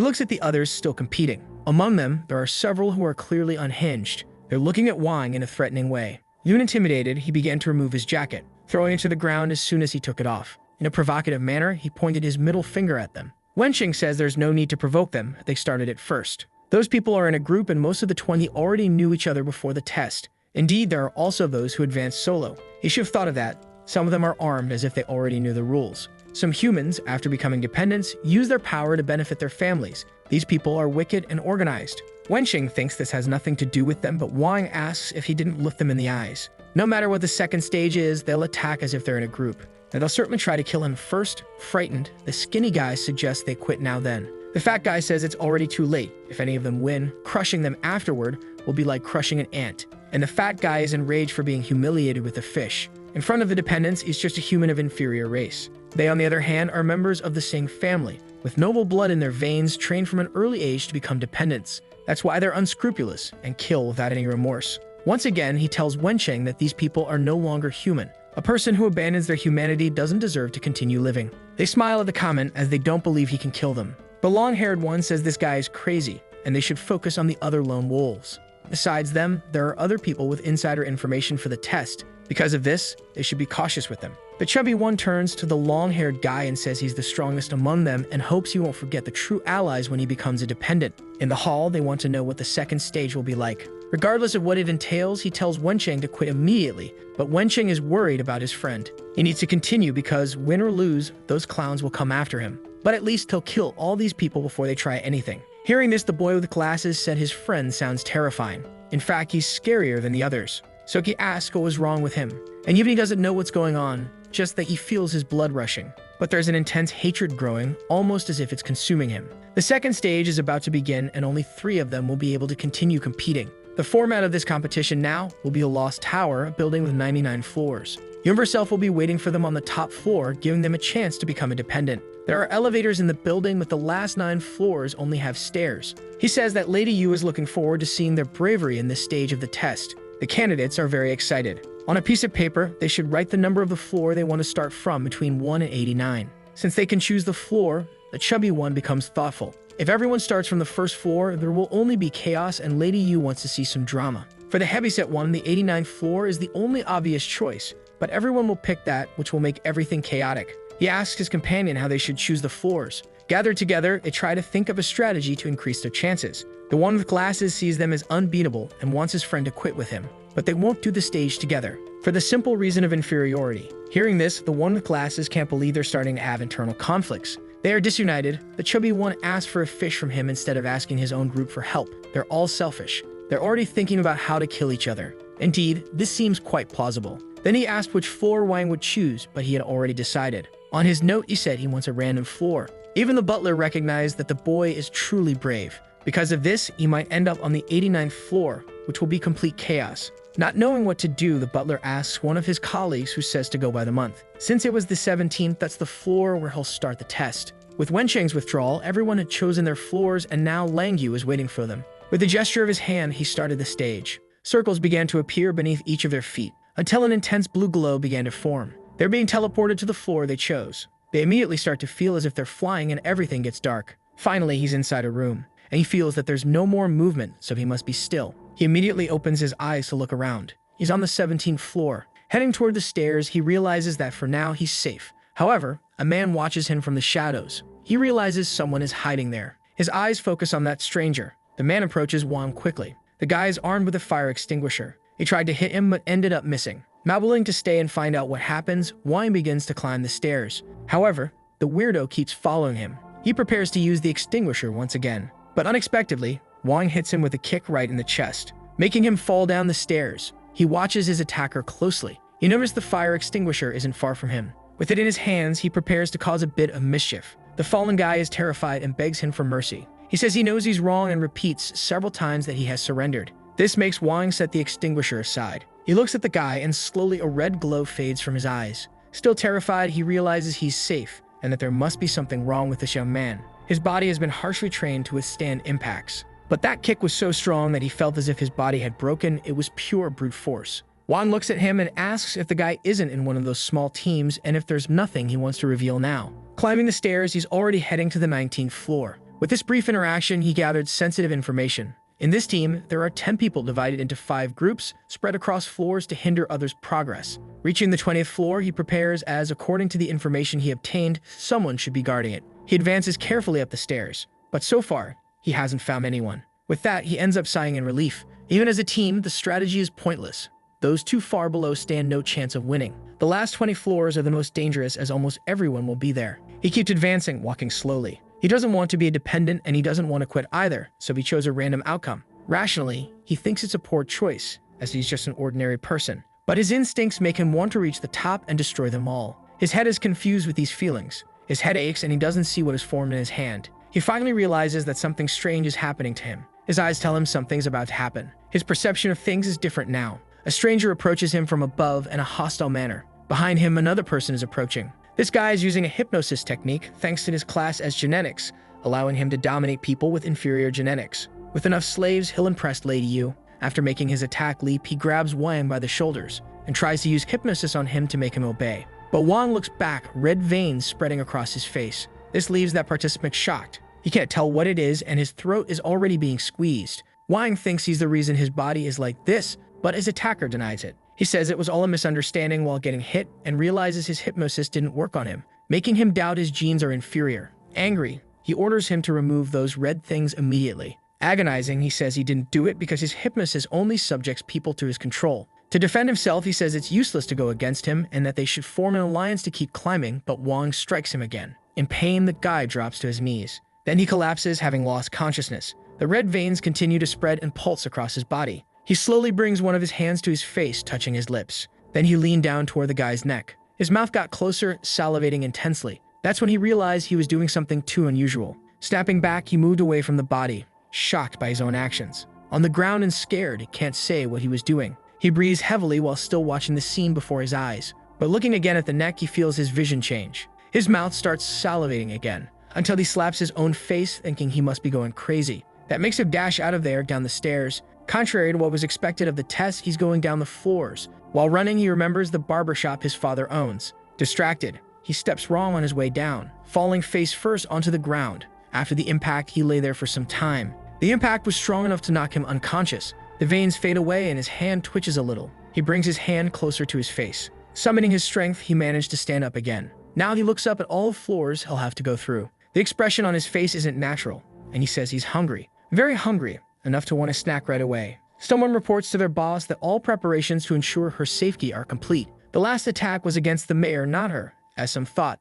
looks at the others still competing. Among them, there are several who are clearly unhinged. They're looking at Wang in a threatening way. Even intimidated, he began to remove his jacket, throwing it to the ground as soon as he took it off. In a provocative manner, he pointed his middle finger at them. Wenxing says there's no need to provoke them, they started it first. Those people are in a group and most of the 20 already knew each other before the test. Indeed, there are also those who advanced solo. He should have thought of that. Some of them are armed as if they already knew the rules. Some humans, after becoming dependents, use their power to benefit their families. These people are wicked and organized. Wenxing thinks this has nothing to do with them, but Wang asks if he didn't look them in the eyes. No matter what the second stage is, they'll attack as if they're in a group. And they'll certainly try to kill him first. Frightened, the skinny guy suggests they quit now then. The fat guy says it's already too late. If any of them win, crushing them afterward will be like crushing an ant. And the fat guy is enraged for being humiliated with a fish. In front of the dependents, he's just a human of inferior race. They, on the other hand, are members of the same family, with noble blood in their veins, trained from an early age to become dependents. That's why they're unscrupulous and kill without any remorse. Once again, he tells Wenxing that these people are no longer human. A person who abandons their humanity doesn't deserve to continue living. They smile at the comment as they don't believe he can kill them. The long-haired one says this guy is crazy, and they should focus on the other lone wolves. Besides them, there are other people with insider information for the test. Because of this, they should be cautious with them. The chubby one turns to the long-haired guy and says he's the strongest among them and hopes he won't forget the true allies when he becomes a dependent. In the hall, they want to know what the second stage will be like. Regardless of what it entails, he tells Wencheng to quit immediately, but Wencheng is worried about his friend. He needs to continue because, win or lose, those clowns will come after him. But at least he'll kill all these people before they try anything. Hearing this, the boy with glasses said his friend sounds terrifying. In fact, he's scarier than the others. Soki asks what was wrong with him, and even he doesn't know what's going on, just that he feels his blood rushing. But there's an intense hatred growing, almost as if it's consuming him. The second stage is about to begin, and only 3 of them will be able to continue competing. The format of this competition now will be a lost tower, a building with 99 floors. You himself will be waiting for them on the top floor, giving them a chance to become independent. There are elevators in the building, but the last 9 floors only have stairs. He says that Lady Yu is looking forward to seeing their bravery in this stage of the test. The candidates are very excited. On a piece of paper, they should write the number of the floor they want to start from between 1 and 89. Since they can choose the floor, the chubby one becomes thoughtful. If everyone starts from the first floor, there will only be chaos and Lady Yu wants to see some drama. For the heavyset one, the 89th floor is the only obvious choice, but everyone will pick that, which will make everything chaotic. He asks his companion how they should choose the floors. Gathered together, they try to think of a strategy to increase their chances. The one with glasses sees them as unbeatable and wants his friend to quit with him, but they won't do the stage together, for the simple reason of inferiority. Hearing this, the one with glasses can't believe they're starting to have internal conflicts. They are disunited. The chubby one asks for a fish from him instead of asking his own group for help. They're all selfish. They're already thinking about how to kill each other. Indeed, this seems quite plausible. Then he asked which floor Wang would choose, but he had already decided. On his note, he said he wants a random floor. Even the butler recognized that the boy is truly brave. Because of this, he might end up on the 89th floor, which will be complete chaos. Not knowing what to do, the butler asks one of his colleagues who says to go by the month. Since it was the 17th, that's the floor where he'll start the test. With Wencheng's withdrawal, everyone had chosen their floors and now Lang Yu is waiting for them. With a gesture of his hand, he started the stage. Circles began to appear beneath each of their feet, until an intense blue glow began to form. They're being teleported to the floor they chose. They immediately start to feel as if they're flying and everything gets dark. Finally, he's inside a room, and he feels that there's no more movement, so he must be still. He immediately opens his eyes to look around. He's on the 17th floor. Heading toward the stairs, he realizes that for now he's safe. However, a man watches him from the shadows. He realizes someone is hiding there. His eyes focus on that stranger. The man approaches Wang quickly. The guy is armed with a fire extinguisher. He tried to hit him but ended up missing. Not willing to stay and find out what happens, Wang begins to climb the stairs. However, the weirdo keeps following him. He prepares to use the extinguisher once again. But unexpectedly, Wang hits him with a kick right in the chest, making him fall down the stairs. He watches his attacker closely. He noticed the fire extinguisher isn't far from him. With it in his hands, he prepares to cause a bit of mischief. The fallen guy is terrified and begs him for mercy. He says he knows he's wrong and repeats several times that he has surrendered. This makes Wang set the extinguisher aside. He looks at the guy and slowly a red glow fades from his eyes. Still terrified, he realizes he's safe and that there must be something wrong with this young man. His body has been harshly trained to withstand impacts. But that kick was so strong that he felt as if his body had broken. It was pure brute force. Wang looks at him and asks if the guy isn't in one of those small teams and if there's nothing he wants to reveal now. Climbing the stairs, he's already heading to the 19th floor. With this brief interaction, he gathered sensitive information. In this team, there are 10 people divided into 5 groups, spread across floors to hinder others' progress. Reaching the 20th floor, he prepares as, according to the information he obtained, someone should be guarding it. He advances carefully up the stairs, but so far, he hasn't found anyone. With that, he ends up sighing in relief. Even as a team, the strategy is pointless. Those too far below stand no chance of winning. The last 20 floors are the most dangerous as almost everyone will be there. He keeps advancing, walking slowly. He doesn't want to be a dependent and he doesn't want to quit either, so he chose a random outcome. Rationally, he thinks it's a poor choice, as he's just an ordinary person. But his instincts make him want to reach the top and destroy them all. His head is confused with these feelings. His head aches and he doesn't see what is formed in his hand. He finally realizes that something strange is happening to him. His eyes tell him something's about to happen. His perception of things is different now. A stranger approaches him from above in a hostile manner. Behind him, another person is approaching. This guy is using a hypnosis technique thanks to his class as genetics, allowing him to dominate people with inferior genetics. With enough slaves, he'll impress Lady Yu. After making his attack leap, he grabs Wang by the shoulders and tries to use hypnosis on him to make him obey. But Wang looks back, red veins spreading across his face. This leaves that participant shocked. He can't tell what it is and his throat is already being squeezed. Wang thinks he's the reason his body is like this, but his attacker denies it. He says it was all a misunderstanding while getting hit and realizes his hypnosis didn't work on him, making him doubt his genes are inferior. Angry, he orders him to remove those red things immediately. Agonizing, he says he didn't do it because his hypnosis only subjects people to his control. To defend himself, he says it's useless to go against him and that they should form an alliance to keep climbing, but Wang strikes him again. In pain, the guy drops to his knees. Then he collapses, having lost consciousness. The red veins continue to spread and pulse across his body. He slowly brings one of his hands to his face, touching his lips. Then he leaned down toward the guy's neck. His mouth got closer, salivating intensely. That's when he realized he was doing something too unusual. Snapping back, he moved away from the body, shocked by his own actions. On the ground and scared, he can't say what he was doing. He breathes heavily while still watching the scene before his eyes. But looking again at the neck, he feels his vision change. His mouth starts salivating again, until he slaps his own face, thinking he must be going crazy. That makes him dash out of there down the stairs. Contrary to what was expected of the test, he's going down the floors. While running, he remembers the barbershop his father owns. Distracted, he steps wrong on his way down, falling face first onto the ground. After the impact, he lay there for some time. The impact was strong enough to knock him unconscious. The veins fade away and his hand twitches a little. He brings his hand closer to his face. Summoning his strength, he managed to stand up again. Now he looks up at all the floors he'll have to go through. The expression on his face isn't natural, and he says he's hungry. Very hungry, enough to want a snack right away. Someone reports to their boss that all preparations to ensure her safety are complete. The last attack was against the mayor, not her, as some thought.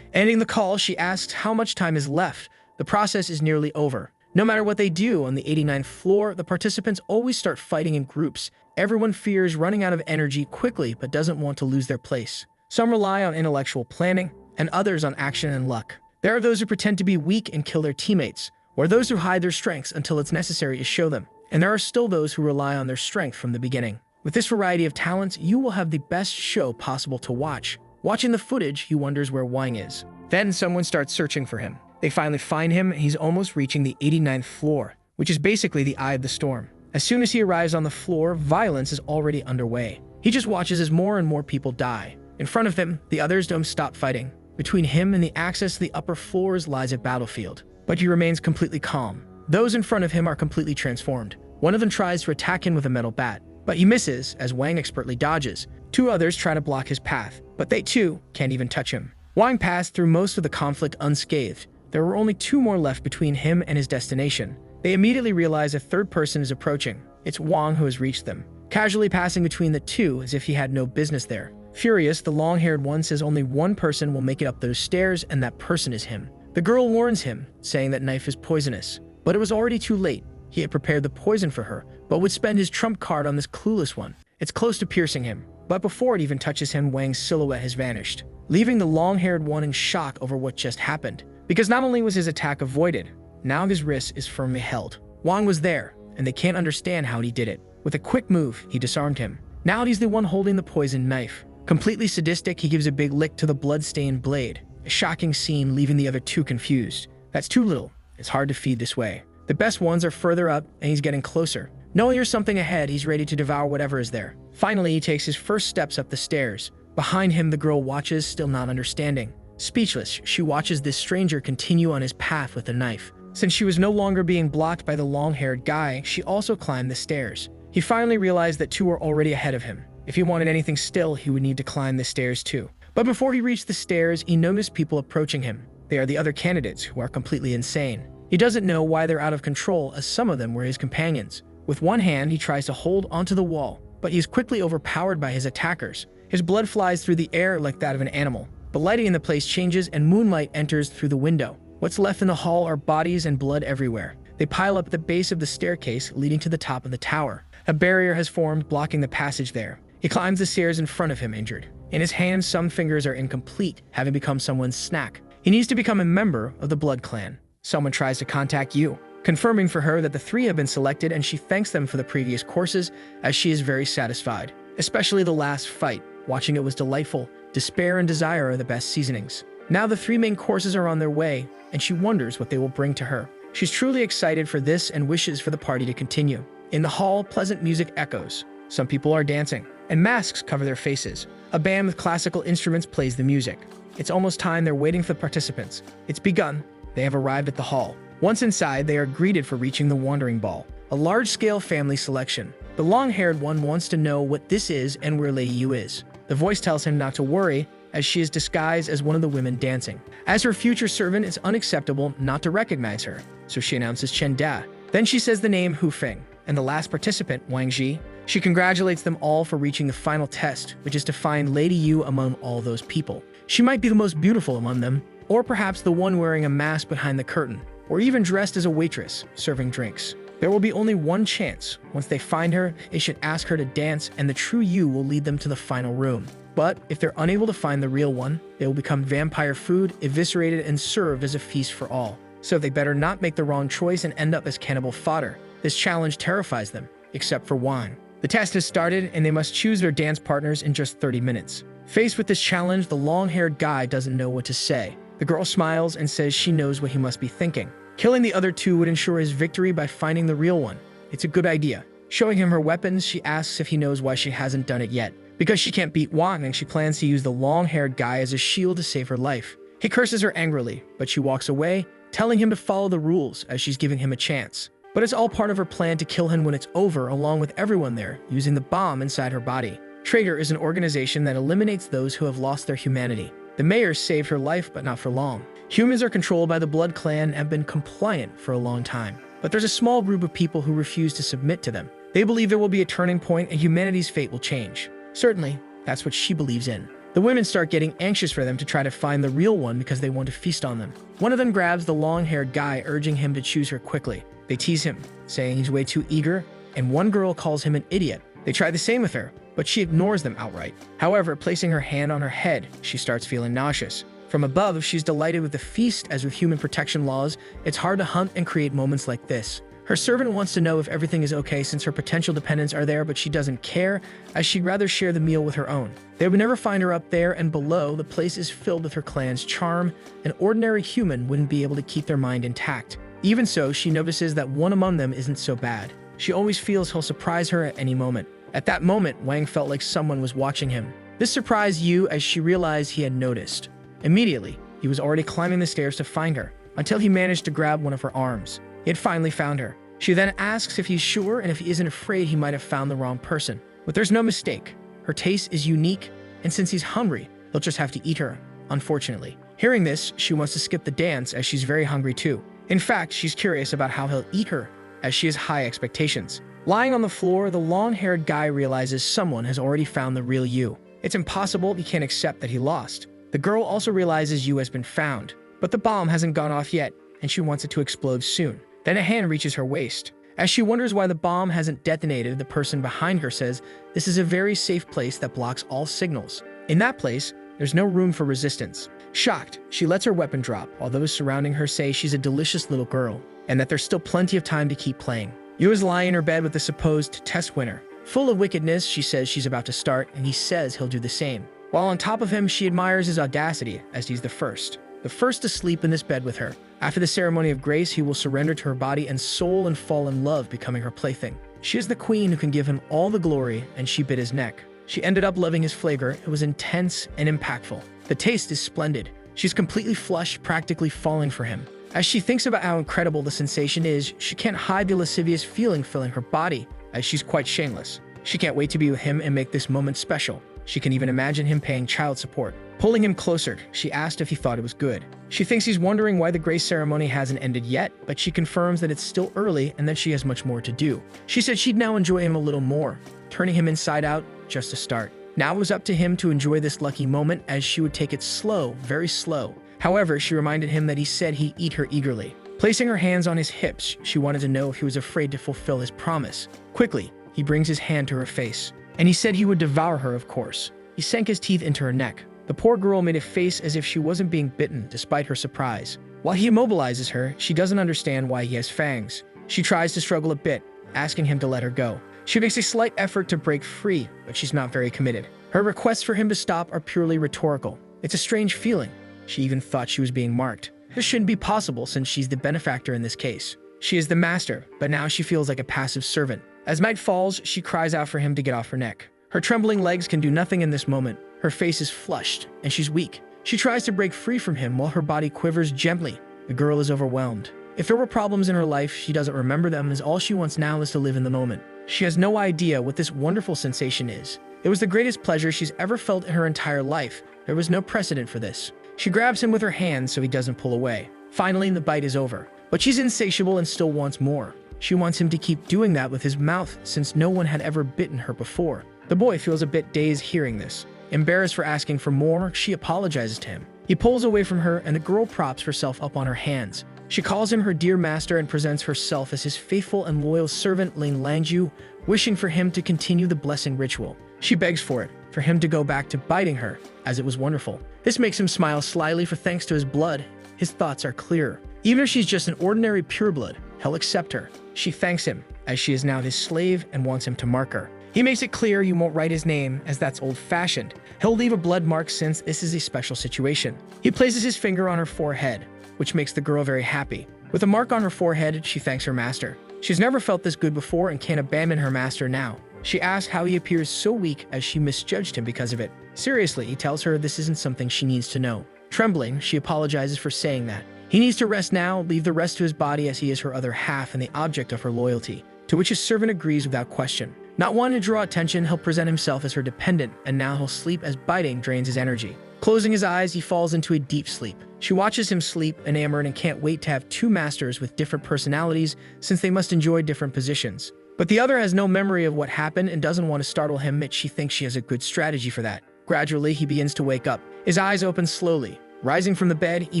Ending the call, she asks how much time is left. The process is nearly over. No matter what they do on the 89th floor, the participants always start fighting in groups. Everyone fears running out of energy quickly but doesn't want to lose their place. Some rely on intellectual planning, and others on action and luck. There are those who pretend to be weak and kill their teammates, or those who hide their strengths until it's necessary to show them. And there are still those who rely on their strength from the beginning. With this variety of talents, you will have the best show possible to watch. Watching the footage, he wonders where Wang is. Then someone starts searching for him. They finally find him, and he's almost reaching the 89th floor, which is basically the eye of the storm. As soon as he arrives on the floor, violence is already underway. He just watches as more and more people die. In front of him, the others don't stop fighting. Between him and the access to the upper floors lies a battlefield, but he remains completely calm. Those in front of him are completely transformed. One of them tries to attack him with a metal bat, but he misses as Wang expertly dodges. Two others try to block his path, but they too can't even touch him. Wang passed through most of the conflict unscathed. There were only two more left between him and his destination. They immediately realize a third person is approaching. It's Wang who has reached them, casually passing between the two as if he had no business there. Furious, the long-haired one says only one person will make it up those stairs, and that person is him. The girl warns him, saying that knife is poisonous. But it was already too late. He had prepared the poison for her, but would spend his trump card on this clueless one. It's close to piercing him, but before it even touches him, Wang's silhouette has vanished, leaving the long-haired one in shock over what just happened. Because not only was his attack avoided, now his wrist is firmly held. Wang was there, and they can't understand how he did it. With a quick move, he disarmed him. Now he's the one holding the poisoned knife. Completely sadistic, he gives a big lick to the blood-stained blade. A shocking scene, leaving the other two confused. That's too little. It's hard to feed this way. The best ones are further up, and he's getting closer. Knowing there's something ahead, he's ready to devour whatever is there. Finally, he takes his first steps up the stairs. Behind him, the girl watches, still not understanding. Speechless, she watches this stranger continue on his path with a knife. Since she was no longer being blocked by the long-haired guy, she also climbed the stairs. He finally realized that two were already ahead of him. If he wanted anything still, he would need to climb the stairs too. But before he reached the stairs, he noticed people approaching him. They are the other candidates, who are completely insane. He doesn't know why they're out of control, as some of them were his companions. With one hand, he tries to hold onto the wall, but he is quickly overpowered by his attackers. His blood flies through the air like that of an animal. The lighting in the place changes and moonlight enters through the window. What's left in the hall are bodies and blood everywhere. They pile up at the base of the staircase leading to the top of the tower. A barrier has formed, blocking the passage there. He climbs the stairs in front of him, injured. In his hands, some fingers are incomplete, having become someone's snack. He needs to become a member of the Blood Clan. Someone tries to contact Yu, confirming for her that the three have been selected, and she thanks them for the previous courses, as she is very satisfied. Especially the last fight. Watching it was delightful. Despair and desire are the best seasonings. Now the three main courses are on their way, and she wonders what they will bring to her. She's truly excited for this and wishes for the party to continue. In the hall, pleasant music echoes. Some people are dancing, and masks cover their faces. A band with classical instruments plays the music. It's almost time. They're waiting for the participants. It's begun. They have arrived at the hall. Once inside, they are greeted for reaching the wandering ball. a large-scale family selection. The long-haired one wants to know what this is and where Lady Yu is. The voice tells him not to worry, as she is disguised as one of the women dancing. As her future servant, it's unacceptable not to recognize her, so she announces Chen Da. Then she says the name Hu Feng, and the last participant, Wang Ji. She congratulates them all for reaching the final test, which is to find Lady Yu among all those people. She might be the most beautiful among them, or perhaps the one wearing a mask behind the curtain, or even dressed as a waitress, serving drinks. There will be only one chance. Once they find her, they should ask her to dance, and the true Yu will lead them to the final room. But if they're unable to find the real one, they will become vampire food, eviscerated, and served as a feast for all. So they better not make the wrong choice and end up as cannibal fodder. This challenge terrifies them, except for Wang. The test has started, and they must choose their dance partners in just 30 minutes. Faced with this challenge, the long-haired guy doesn't know what to say. The girl smiles and says she knows what he must be thinking. Killing the other two would ensure his victory by finding the real one. It's a good idea. Showing him her weapons, she asks if he knows why she hasn't done it yet. Because she can't beat Wang, and she plans to use the long-haired guy as a shield to save her life. He curses her angrily, but she walks away, telling him to follow the rules as she's giving him a chance. But it's all part of her plan to kill him when it's over, along with everyone there, using the bomb inside her body. Traitor is an organization that eliminates those who have lost their humanity. The mayor saved her life, but not for long. Humans are controlled by the Blood Clan and have been compliant for a long time. But there's a small group of people who refuse to submit to them. They believe there will be a turning point and humanity's fate will change. Certainly, that's what she believes in. The women start getting anxious for them to try to find the real one because they want to feast on them. One of them grabs the long-haired guy, urging him to choose her quickly. They tease him, saying he's way too eager, and one girl calls him an idiot. They try the same with her, but she ignores them outright. However, placing her hand on her head, she starts feeling nauseous. From above, she's delighted with the feast, as with human protection laws, it's hard to hunt and create moments like this. Her servant wants to know if everything is okay since her potential dependents are there, but she doesn't care, as she'd rather share the meal with her own. They would never find her up there, and below, the place is filled with her clan's charm. An ordinary human wouldn't be able to keep their mind intact. Even so, she notices that one among them isn't so bad. She always feels he'll surprise her at any moment. At that moment, Wang felt like someone was watching him. This surprised Yu as she realized he had noticed. Immediately, he was already climbing the stairs to find her, until he managed to grab one of her arms. He had finally found her. She then asks if he's sure and if he isn't afraid he might have found the wrong person. But there's no mistake. Her taste is unique, and since he's hungry, he'll just have to eat her, unfortunately. Hearing this, she wants to skip the dance as she's very hungry too. In fact, she's curious about how he'll eat her, as she has high expectations. Lying on the floor, the long-haired guy realizes someone has already found the real Yu. It's impossible he can't accept that he lost. The girl also realizes Yu has been found, but the bomb hasn't gone off yet, and she wants it to explode soon. Then a hand reaches her waist. As she wonders why the bomb hasn't detonated, the person behind her says this is a very safe place that blocks all signals. In that place, there's no room for resistance. Shocked, she lets her weapon drop, while those surrounding her say she's a delicious little girl, and that there's still plenty of time to keep playing. Yu is lying in her bed with the supposed test winner. Full of wickedness, she says she's about to start, and he says he'll do the same. While on top of him, she admires his audacity, as he's the first to sleep in this bed with her. After the ceremony of grace, he will surrender to her body and soul and fall in love, becoming her plaything. She is the queen who can give him all the glory, and she bit his neck. She ended up loving his flavor. It was intense and impactful. The taste is splendid. She's completely flushed, practically falling for him. As she thinks about how incredible the sensation is, she can't hide the lascivious feeling filling her body, as she's quite shameless. She can't wait to be with him and make this moment special. She can even imagine him paying child support. Pulling him closer, she asked if he thought it was good. She thinks he's wondering why the grace ceremony hasn't ended yet, but she confirms that it's still early and that she has much more to do. She said she'd now enjoy him a little more, turning him inside out just to start. Now it was up to him to enjoy this lucky moment, as she would take it slow, very slow. However, she reminded him that he said he'd eat her eagerly. Placing her hands on his hips, she wanted to know if he was afraid to fulfill his promise. Quickly, he brings his hand to her face, and he said he would devour her, of course. He sank his teeth into her neck. The poor girl made a face as if she wasn't being bitten, despite her surprise. While he immobilizes her, she doesn't understand why he has fangs. She tries to struggle a bit, asking him to let her go. She makes a slight effort to break free, but she's not very committed. Her requests for him to stop are purely rhetorical. It's a strange feeling. She even thought she was being marked. This shouldn't be possible since she's the benefactor in this case. She is the master, but now she feels like a passive servant. As night falls, she cries out for him to get off her neck. Her trembling legs can do nothing in this moment. Her face is flushed, and she's weak. She tries to break free from him while her body quivers gently. The girl is overwhelmed. If there were problems in her life, she doesn't remember them, as all she wants now is to live in the moment. She has no idea what this wonderful sensation is. It was the greatest pleasure she's ever felt in her entire life. There was no precedent for this. She grabs him with her hands so he doesn't pull away. Finally, the bite is over. But she's insatiable and still wants more. She wants him to keep doing that with his mouth, since no one had ever bitten her before. The boy feels a bit dazed hearing this. Embarrassed for asking for more, she apologizes to him. He pulls away from her, and the girl props herself up on her hands. She calls him her dear master and presents herself as his faithful and loyal servant Ling Langju, wishing for him to continue the blessing ritual. She begs for him to go back to biting her, as it was wonderful. This makes him smile slyly, for thanks to his blood, his thoughts are clearer. Even if she's just an ordinary pureblood, he'll accept her. She thanks him, as she is now his slave and wants him to mark her. He makes it clear he won't write his name, as that's old-fashioned. He'll leave a blood mark since this is a special situation. He places his finger on her forehead, which makes the girl very happy. With a mark on her forehead, she thanks her master. She's never felt this good before and can't abandon her master now. She asks how he appears so weak, as she misjudged him because of it. Seriously, he tells her this isn't something she needs to know. Trembling, she apologizes for saying that. He needs to rest now, leave the rest to his body, as he is her other half and the object of her loyalty, to which his servant agrees without question. Not wanting to draw attention, he'll present himself as her dependent, and now he'll sleep as biting drains his energy. Closing his eyes, he falls into a deep sleep. She watches him sleep, enamored, and can't wait to have two masters with different personalities, since they must enjoy different positions. But the other has no memory of what happened and doesn't want to startle him, yet she thinks she has a good strategy for that. Gradually, he begins to wake up. His eyes open slowly. Rising from the bed, he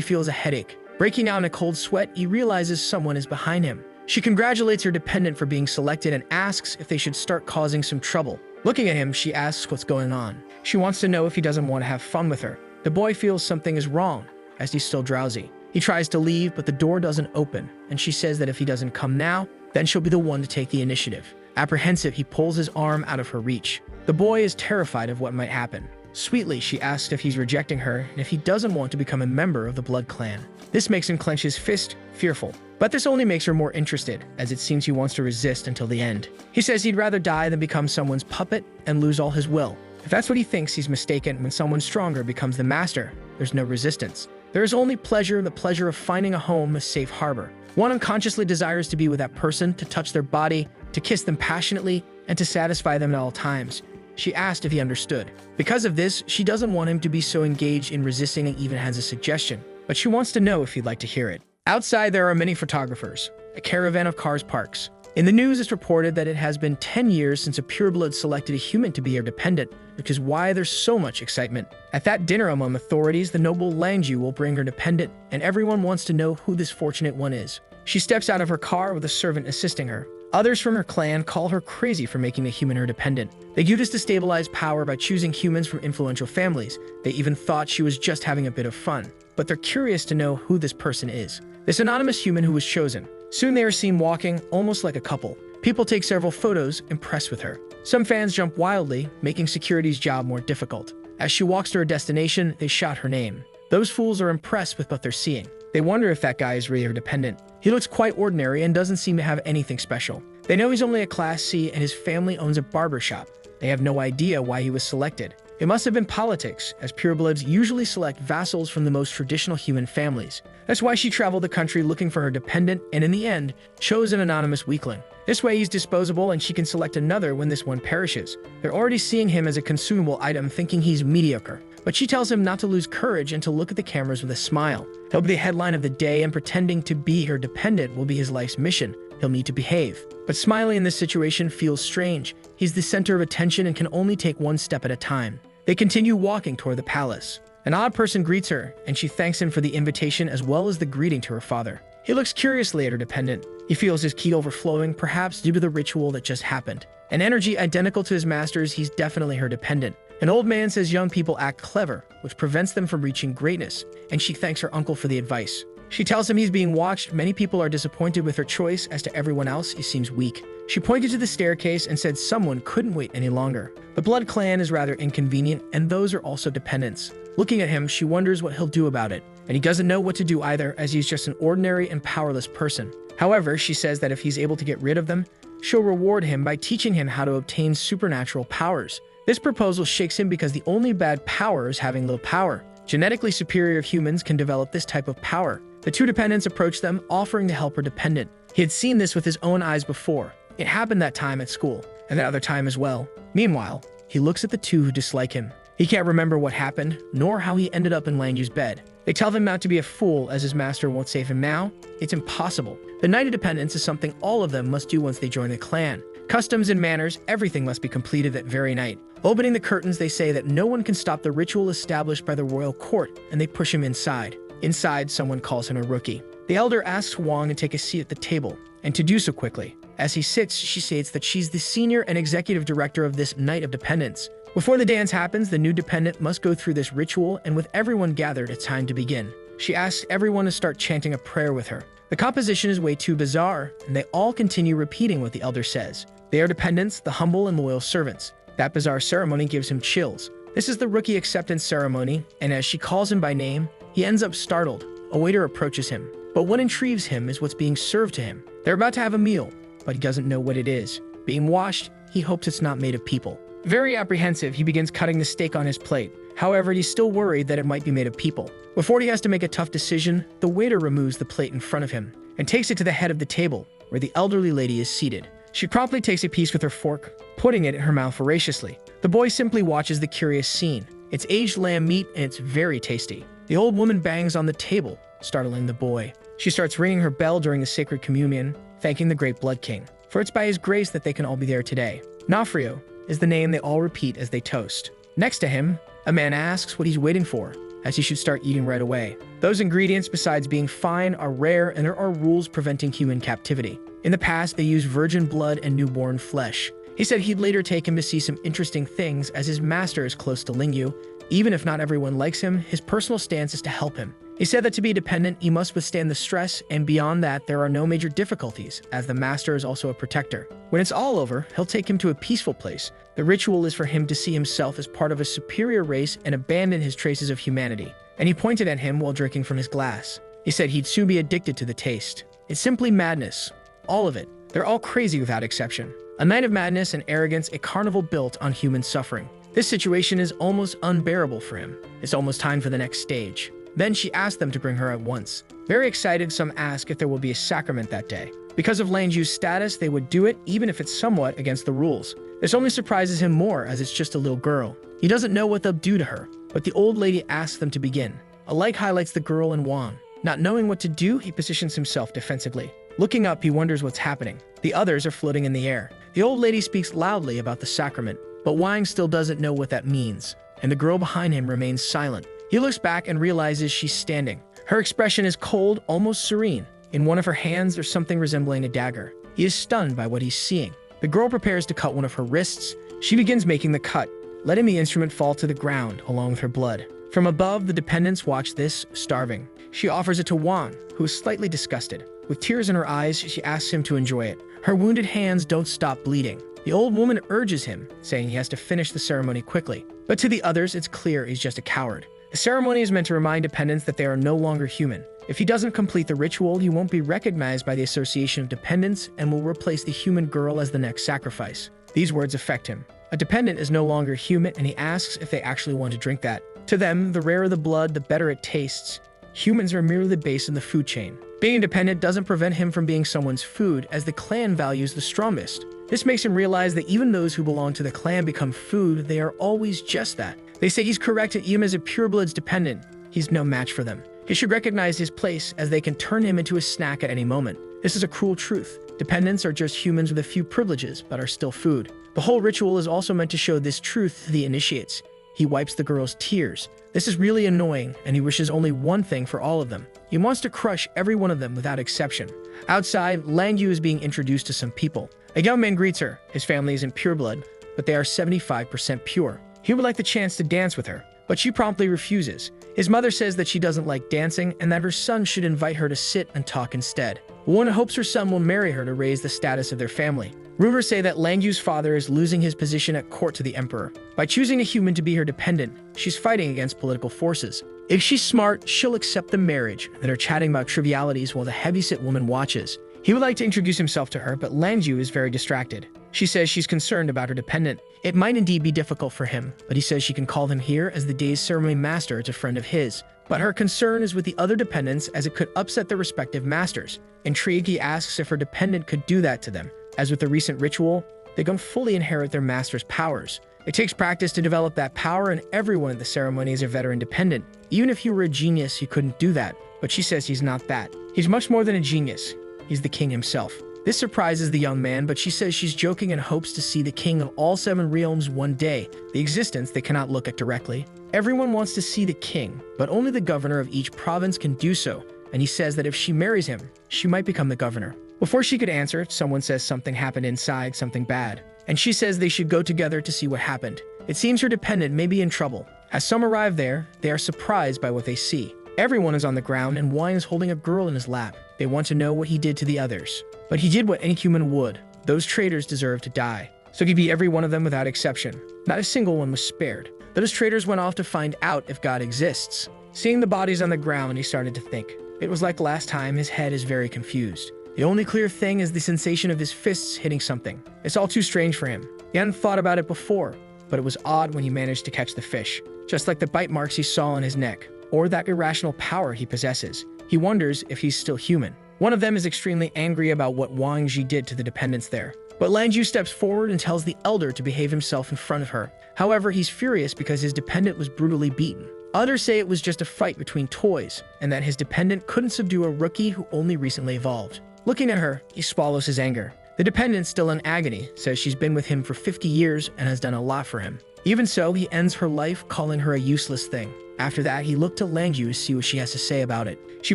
feels a headache. Breaking out in a cold sweat, he realizes someone is behind him. She congratulates her dependent for being selected and asks if they should start causing some trouble. Looking at him, she asks what's going on. She wants to know if he doesn't want to have fun with her. The boy feels something is wrong, as he's still drowsy. He tries to leave, but the door doesn't open, and she says that if he doesn't come now, then she'll be the one to take the initiative. Apprehensive, he pulls his arm out of her reach. The boy is terrified of what might happen. Sweetly, she asks if he's rejecting her and if he doesn't want to become a member of the blood clan. This makes him clench his fist, fearful. But this only makes her more interested, as it seems he wants to resist until the end. He says he'd rather die than become someone's puppet and lose all his will. If that's what he thinks, he's mistaken. When someone stronger becomes the master, there's no resistance. There is only pleasure, the pleasure of finding a home, a safe harbor. One unconsciously desires to be with that person, to touch their body, to kiss them passionately, and to satisfy them at all times. She asked if he understood. Because of this, she doesn't want him to be so engaged in resisting and even has a suggestion. But she wants to know if he'd like to hear it. Outside, there are many photographers. A caravan of cars parks. In the news, it's reported that it has been 10 years since a pureblood selected a human to be her dependent, which is why there's so much excitement. At that dinner among authorities, the noble Langju will bring her dependent, and everyone wants to know who this fortunate one is. She steps out of her car with a servant assisting her. Others from her clan call her crazy for making a human her dependent. They do this to stabilize power by choosing humans from influential families. They even thought she was just having a bit of fun. But they're curious to know who this person is. This anonymous human who was chosen. Soon they are seen walking, almost like a couple. People take several photos, impressed with her. Some fans jump wildly, making security's job more difficult. As she walks to her destination, they shout her name. Those fools are impressed with what they're seeing. They wonder if that guy is really her dependent. He looks quite ordinary and doesn't seem to have anything special. They know he's only a Class C and his family owns a barber shop. They have no idea why he was selected. It must have been politics, as purebloods usually select vassals from the most traditional human families. That's why she traveled the country looking for her dependent and in the end, chose an anonymous weakling. This way he's disposable and she can select another when this one perishes. They're already seeing him as a consumable item, thinking he's mediocre. But she tells him not to lose courage and to look at the cameras with a smile. He'll be the headline of the day, and pretending to be her dependent will be his life's mission. He'll need to behave. But Smiley in this situation feels strange. He's the center of attention and can only take one step at a time. They continue walking toward the palace. An odd person greets her, and she thanks him for the invitation as well as the greeting to her father. He looks curiously at her dependent. He feels his ki overflowing, perhaps due to the ritual that just happened. An energy identical to his master's, he's definitely her dependent. An old man says young people act clever, which prevents them from reaching greatness, and she thanks her uncle for the advice. She tells him he's being watched. Many people are disappointed with her choice. As to everyone else, he seems weak. She pointed to the staircase and said someone couldn't wait any longer. The blood clan is rather inconvenient, and those are also dependents. Looking at him, she wonders what he'll do about it, and he doesn't know what to do either, as he's just an ordinary and powerless person. However, she says that if he's able to get rid of them, she'll reward him by teaching him how to obtain supernatural powers. This proposal shakes him because the only bad power is having little power. Genetically superior humans can develop this type of power. The two dependents approached them, offering to help her dependent. He had seen this with his own eyes before. It happened that time at school, and that other time as well. Meanwhile, he looks at the two who dislike him. He can't remember what happened, nor how he ended up in Langyu's bed. They tell him not to be a fool, as his master won't save him now. It's impossible. The night of dependence is something all of them must do once they join the clan. Customs and manners, everything must be completed that very night. Opening the curtains, they say that no one can stop the ritual established by the royal court, and they push him inside. Inside, someone calls him a rookie. The elder asks Wang to take a seat at the table, and to do so quickly. As he sits, she states that she's the senior and executive director of this night of dependence. Before the dance happens, the new dependent must go through this ritual, and with everyone gathered, it's time to begin. She asks everyone to start chanting a prayer with her. The composition is way too bizarre, and they all continue repeating what the elder says. They are dependents, the humble and loyal servants. That bizarre ceremony gives him chills. This is the rookie acceptance ceremony, and as she calls him by name, he ends up startled. A waiter approaches him. But what intrigues him is what's being served to him. They're about to have a meal, but he doesn't know what it is. Being washed, he hopes it's not made of people. Very apprehensive, he begins cutting the steak on his plate. However, he's still worried that it might be made of people. Before he has to make a tough decision, the waiter removes the plate in front of him and takes it to the head of the table, where the elderly lady is seated. She promptly takes a piece with her fork, putting it in her mouth voraciously. The boy simply watches the curious scene. It's aged lamb meat, and it's very tasty. The old woman bangs on the table, startling the boy. She starts ringing her bell during the sacred communion, thanking the great Blood King, for it's by his grace that they can all be there today. Nafrio is the name they all repeat as they toast. Next to him, a man asks what he's waiting for, as he should start eating right away. Those ingredients, besides being fine, are rare, and there are rules preventing human captivity. In the past, they used virgin blood and newborn flesh. He said he'd later take him to see some interesting things, as his master is close to Lingyu. Even if not everyone likes him, his personal stance is to help him. He said that to be dependent, he must withstand the stress, and beyond that, there are no major difficulties, as the master is also a protector. When it's all over, he'll take him to a peaceful place. The ritual is for him to see himself as part of a superior race and abandon his traces of humanity. And he pointed at him while drinking from his glass. He said he'd soon be addicted to the taste. It's simply madness. All of it. They're all crazy without exception. A night of madness and arrogance, a carnival built on human suffering. This situation is almost unbearable for him. It's almost time for the next stage. Then she asked them to bring her at once. Very excited, some ask if there will be a sacrament that day. Because of Langyu's status, they would do it even if it's somewhat against the rules. This only surprises him more as it's just a little girl. He doesn't know what they'll do to her, but the old lady asks them to begin. A light highlights the girl and Wang. Not knowing what to do, he positions himself defensively. Looking up, he wonders what's happening. The others are floating in the air. The old lady speaks loudly about the sacrament, but Wang still doesn't know what that means, and the girl behind him remains silent. He looks back and realizes she's standing. Her expression is cold, almost serene. In one of her hands, there's something resembling a dagger. He is stunned by what he's seeing. The girl prepares to cut one of her wrists. She begins making the cut, letting the instrument fall to the ground along with her blood. From above, the dependents watch this, starving. She offers it to Wang, who is slightly disgusted. With tears in her eyes, she asks him to enjoy it. Her wounded hands don't stop bleeding. The old woman urges him, saying he has to finish the ceremony quickly. But to the others, it's clear he's just a coward. The ceremony is meant to remind dependents that they are no longer human. If he doesn't complete the ritual, he won't be recognized by the Association of Dependents and will replace the human girl as the next sacrifice. These words affect him. A dependent is no longer human, and he asks if they actually want to drink that. To them, the rarer the blood, the better it tastes. Humans are merely the base in the food chain. Being independent doesn't prevent him from being someone's food, as the clan values the strongest. This makes him realize that even those who belong to the clan become food, they are always just that. They say he's correct, and even as a purebloods dependent, he's no match for them. He should recognize his place, as they can turn him into a snack at any moment. This is a cruel truth. Dependents are just humans with a few privileges, but are still food. The whole ritual is also meant to show this truth to the initiates. He wipes the girl's tears. This is really annoying, and he wishes only one thing for all of them. He wants to crush every one of them without exception. Outside, Lingyu is being introduced to some people. A young man greets her. His family isn't pureblood, but they are 75% pure. He would like the chance to dance with her, but she promptly refuses. His mother says that she doesn't like dancing and that her son should invite her to sit and talk instead. The woman hopes her son will marry her to raise the status of their family. Rumors say that Langyu's father is losing his position at court to the emperor. By choosing a human to be her dependent, she's fighting against political forces. If she's smart, she'll accept the marriage. They are chatting about trivialities while the heavyset woman watches. He would like to introduce himself to her, but Lingyu is very distracted. She says she's concerned about her dependent. It might indeed be difficult for him, but he says she can call him here as the day's ceremony master to a friend of his. But her concern is with the other dependents as it could upset their respective masters. Intrigued, he asks if her dependent could do that to them. As with the recent ritual, they don't fully inherit their master's powers. It takes practice to develop that power, and everyone at the ceremony is a veteran dependent. Even if he were a genius, he couldn't do that. But she says he's not that. He's much more than a genius. He's the king himself. This surprises the young man, but she says she's joking and hopes to see the king of all 7 realms one day, the existence they cannot look at directly. Everyone wants to see the king, but only the governor of each province can do so, and he says that if she marries him, she might become the governor. Before she could answer, someone says something happened inside, something bad, and she says they should go together to see what happened. It seems her dependent may be in trouble. As some arrive there, they are surprised by what they see. Everyone is on the ground, and Wang is holding a girl in his lap. They want to know what he did to the others. But he did what any human would. Those traitors deserve to die. So he beat every one of them without exception. Not a single one was spared. Those traitors went off to find out if God exists. Seeing the bodies on the ground, he started to think. It was like last time, his head is very confused. The only clear thing is the sensation of his fists hitting something. It's all too strange for him. He hadn't thought about it before, but it was odd when he managed to catch the fish. Just like the bite marks he saw on his neck, or that irrational power he possesses. He wonders if he's still human. One of them is extremely angry about what Wang Ji did to the dependents there. But Lanju steps forward and tells the elder to behave himself in front of her. However, he's furious because his dependent was brutally beaten. Others say it was just a fight between toys, and that his dependent couldn't subdue a rookie who only recently evolved. Looking at her, he swallows his anger. The dependent, still in agony, says she's been with him for 50 years and has done a lot for him. Even so, he ends her life, calling her a useless thing. After that, he looked to Lanju to see what she has to say about it. She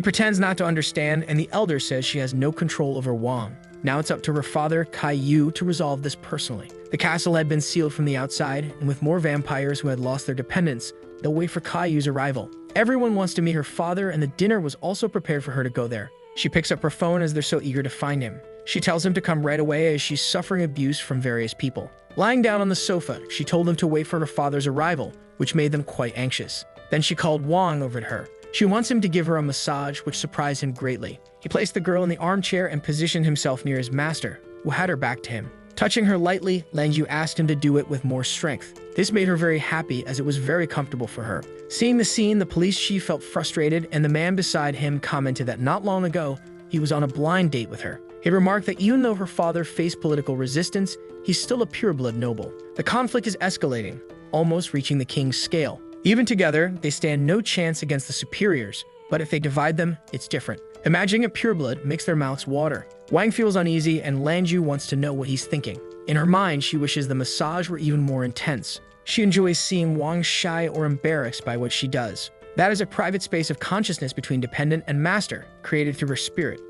pretends not to understand, and the elder says she has no control over Wang. Now it's up to her father, Kai Yu, to resolve this personally. The castle had been sealed from the outside, and with more vampires who had lost their dependents, they'll wait for Kai Yu's arrival. Everyone wants to meet her father, and the dinner was also prepared for her to go there. She picks up her phone as they're so eager to find him. She tells him to come right away as she's suffering abuse from various people. Lying down on the sofa, she told them to wait for her father's arrival, which made them quite anxious. Then she called Wang over to her. She wants him to give her a massage, which surprised him greatly. He placed the girl in the armchair and positioned himself near his master, who had her back to him. Touching her lightly, Lanju asked him to do it with more strength. This made her very happy as it was very comfortable for her. Seeing the scene, the police chief felt frustrated, and the man beside him commented that not long ago, he was on a blind date with her. He remarked that even though her father faced political resistance, he's still a pureblood noble. The conflict is escalating, almost reaching the king's scale. Even together, they stand no chance against the superiors, but if they divide them, it's different. Imagining a pureblood makes their mouths water. Wang feels uneasy, and Lanju wants to know what he's thinking. In her mind, she wishes the massage were even more intense. She enjoys seeing Wang shy or embarrassed by what she does. That is a private space of consciousness between dependent and master, created through her spirit.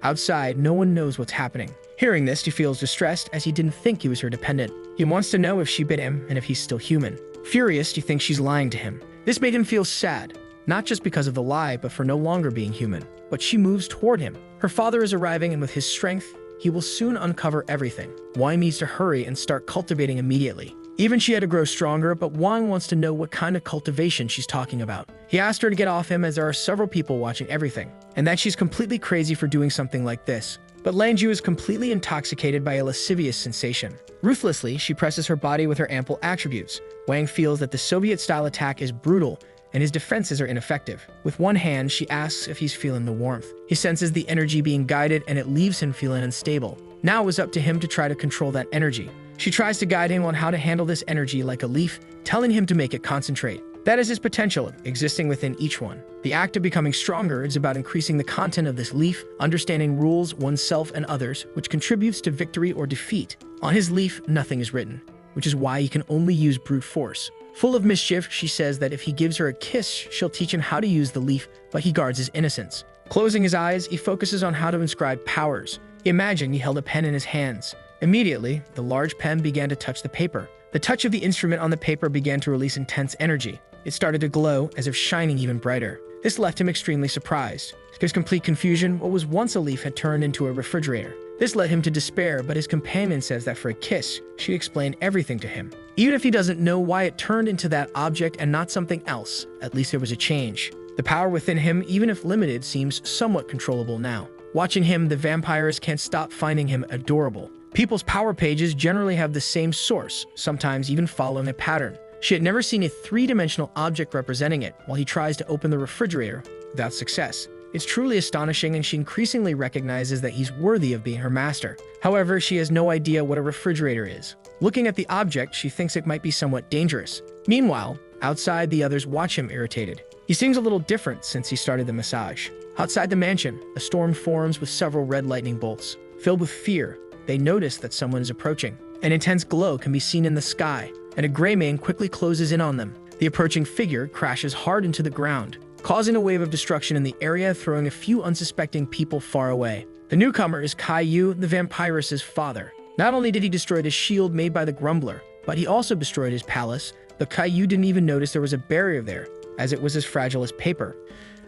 Outside, no one knows what's happening. Hearing this, he feels distressed as he didn't think he was her dependent. He wants to know if she bit him and if he's still human. Furious, he thinks she's lying to him. This made him feel sad, not just because of the lie, but for no longer being human. But she moves toward him. Her father is arriving, and with his strength, he will soon uncover everything. Wang needs to hurry and start cultivating immediately. Even she had to grow stronger, but Wang wants to know what kind of cultivation she's talking about. He asked her to get off him as there are several people watching everything, and that she's completely crazy for doing something like this. But Lanju is completely intoxicated by a lascivious sensation. Ruthlessly, she presses her body with her ample attributes. Wang feels that the Soviet-style attack is brutal, and his defenses are ineffective. With one hand, she asks if he's feeling the warmth. He senses the energy being guided, and it leaves him feeling unstable. Now it was up to him to try to control that energy. She tries to guide him on how to handle this energy like a leaf, telling him to make it concentrate. That is his potential, existing within each one. The act of becoming stronger is about increasing the content of this leaf, understanding rules, oneself and others, which contributes to victory or defeat. On his leaf, nothing is written, which is why he can only use brute force. Full of mischief, she says that if he gives her a kiss, she'll teach him how to use the leaf, but he guards his innocence. Closing his eyes, he focuses on how to inscribe powers. Imagine he held a pen in his hands. Immediately, the large pen began to touch the paper. The touch of the instrument on the paper began to release intense energy. It started to glow, as if shining even brighter. This left him extremely surprised. To his complete confusion, what was once a leaf had turned into a refrigerator. This led him to despair, but his companion says that for a kiss, she'd explain everything to him. Even if he doesn't know why it turned into that object and not something else, at least there was a change. The power within him, even if limited, seems somewhat controllable now. Watching him, the vampires can't stop finding him adorable. People's power pages generally have the same source, sometimes even following a pattern. She had never seen a three-dimensional object representing it while he tries to open the refrigerator without success. It's truly astonishing, and she increasingly recognizes that he's worthy of being her master. However, she has no idea what a refrigerator is. Looking at the object, she thinks it might be somewhat dangerous. Meanwhile, outside, the others watch him irritated. He seems a little different since he started the massage. Outside the mansion, a storm forms with several red lightning bolts. Filled with fear, they notice that someone is approaching. An intense glow can be seen in the sky, and a gray mane quickly closes in on them. The approaching figure crashes hard into the ground, causing a wave of destruction in the area, throwing a few unsuspecting people far away. The newcomer is Caillou, the vampirus' father. Not only did he destroy the shield made by the Grumbler, but he also destroyed his palace, but Caillou didn't even notice there was a barrier there, as it was as fragile as paper.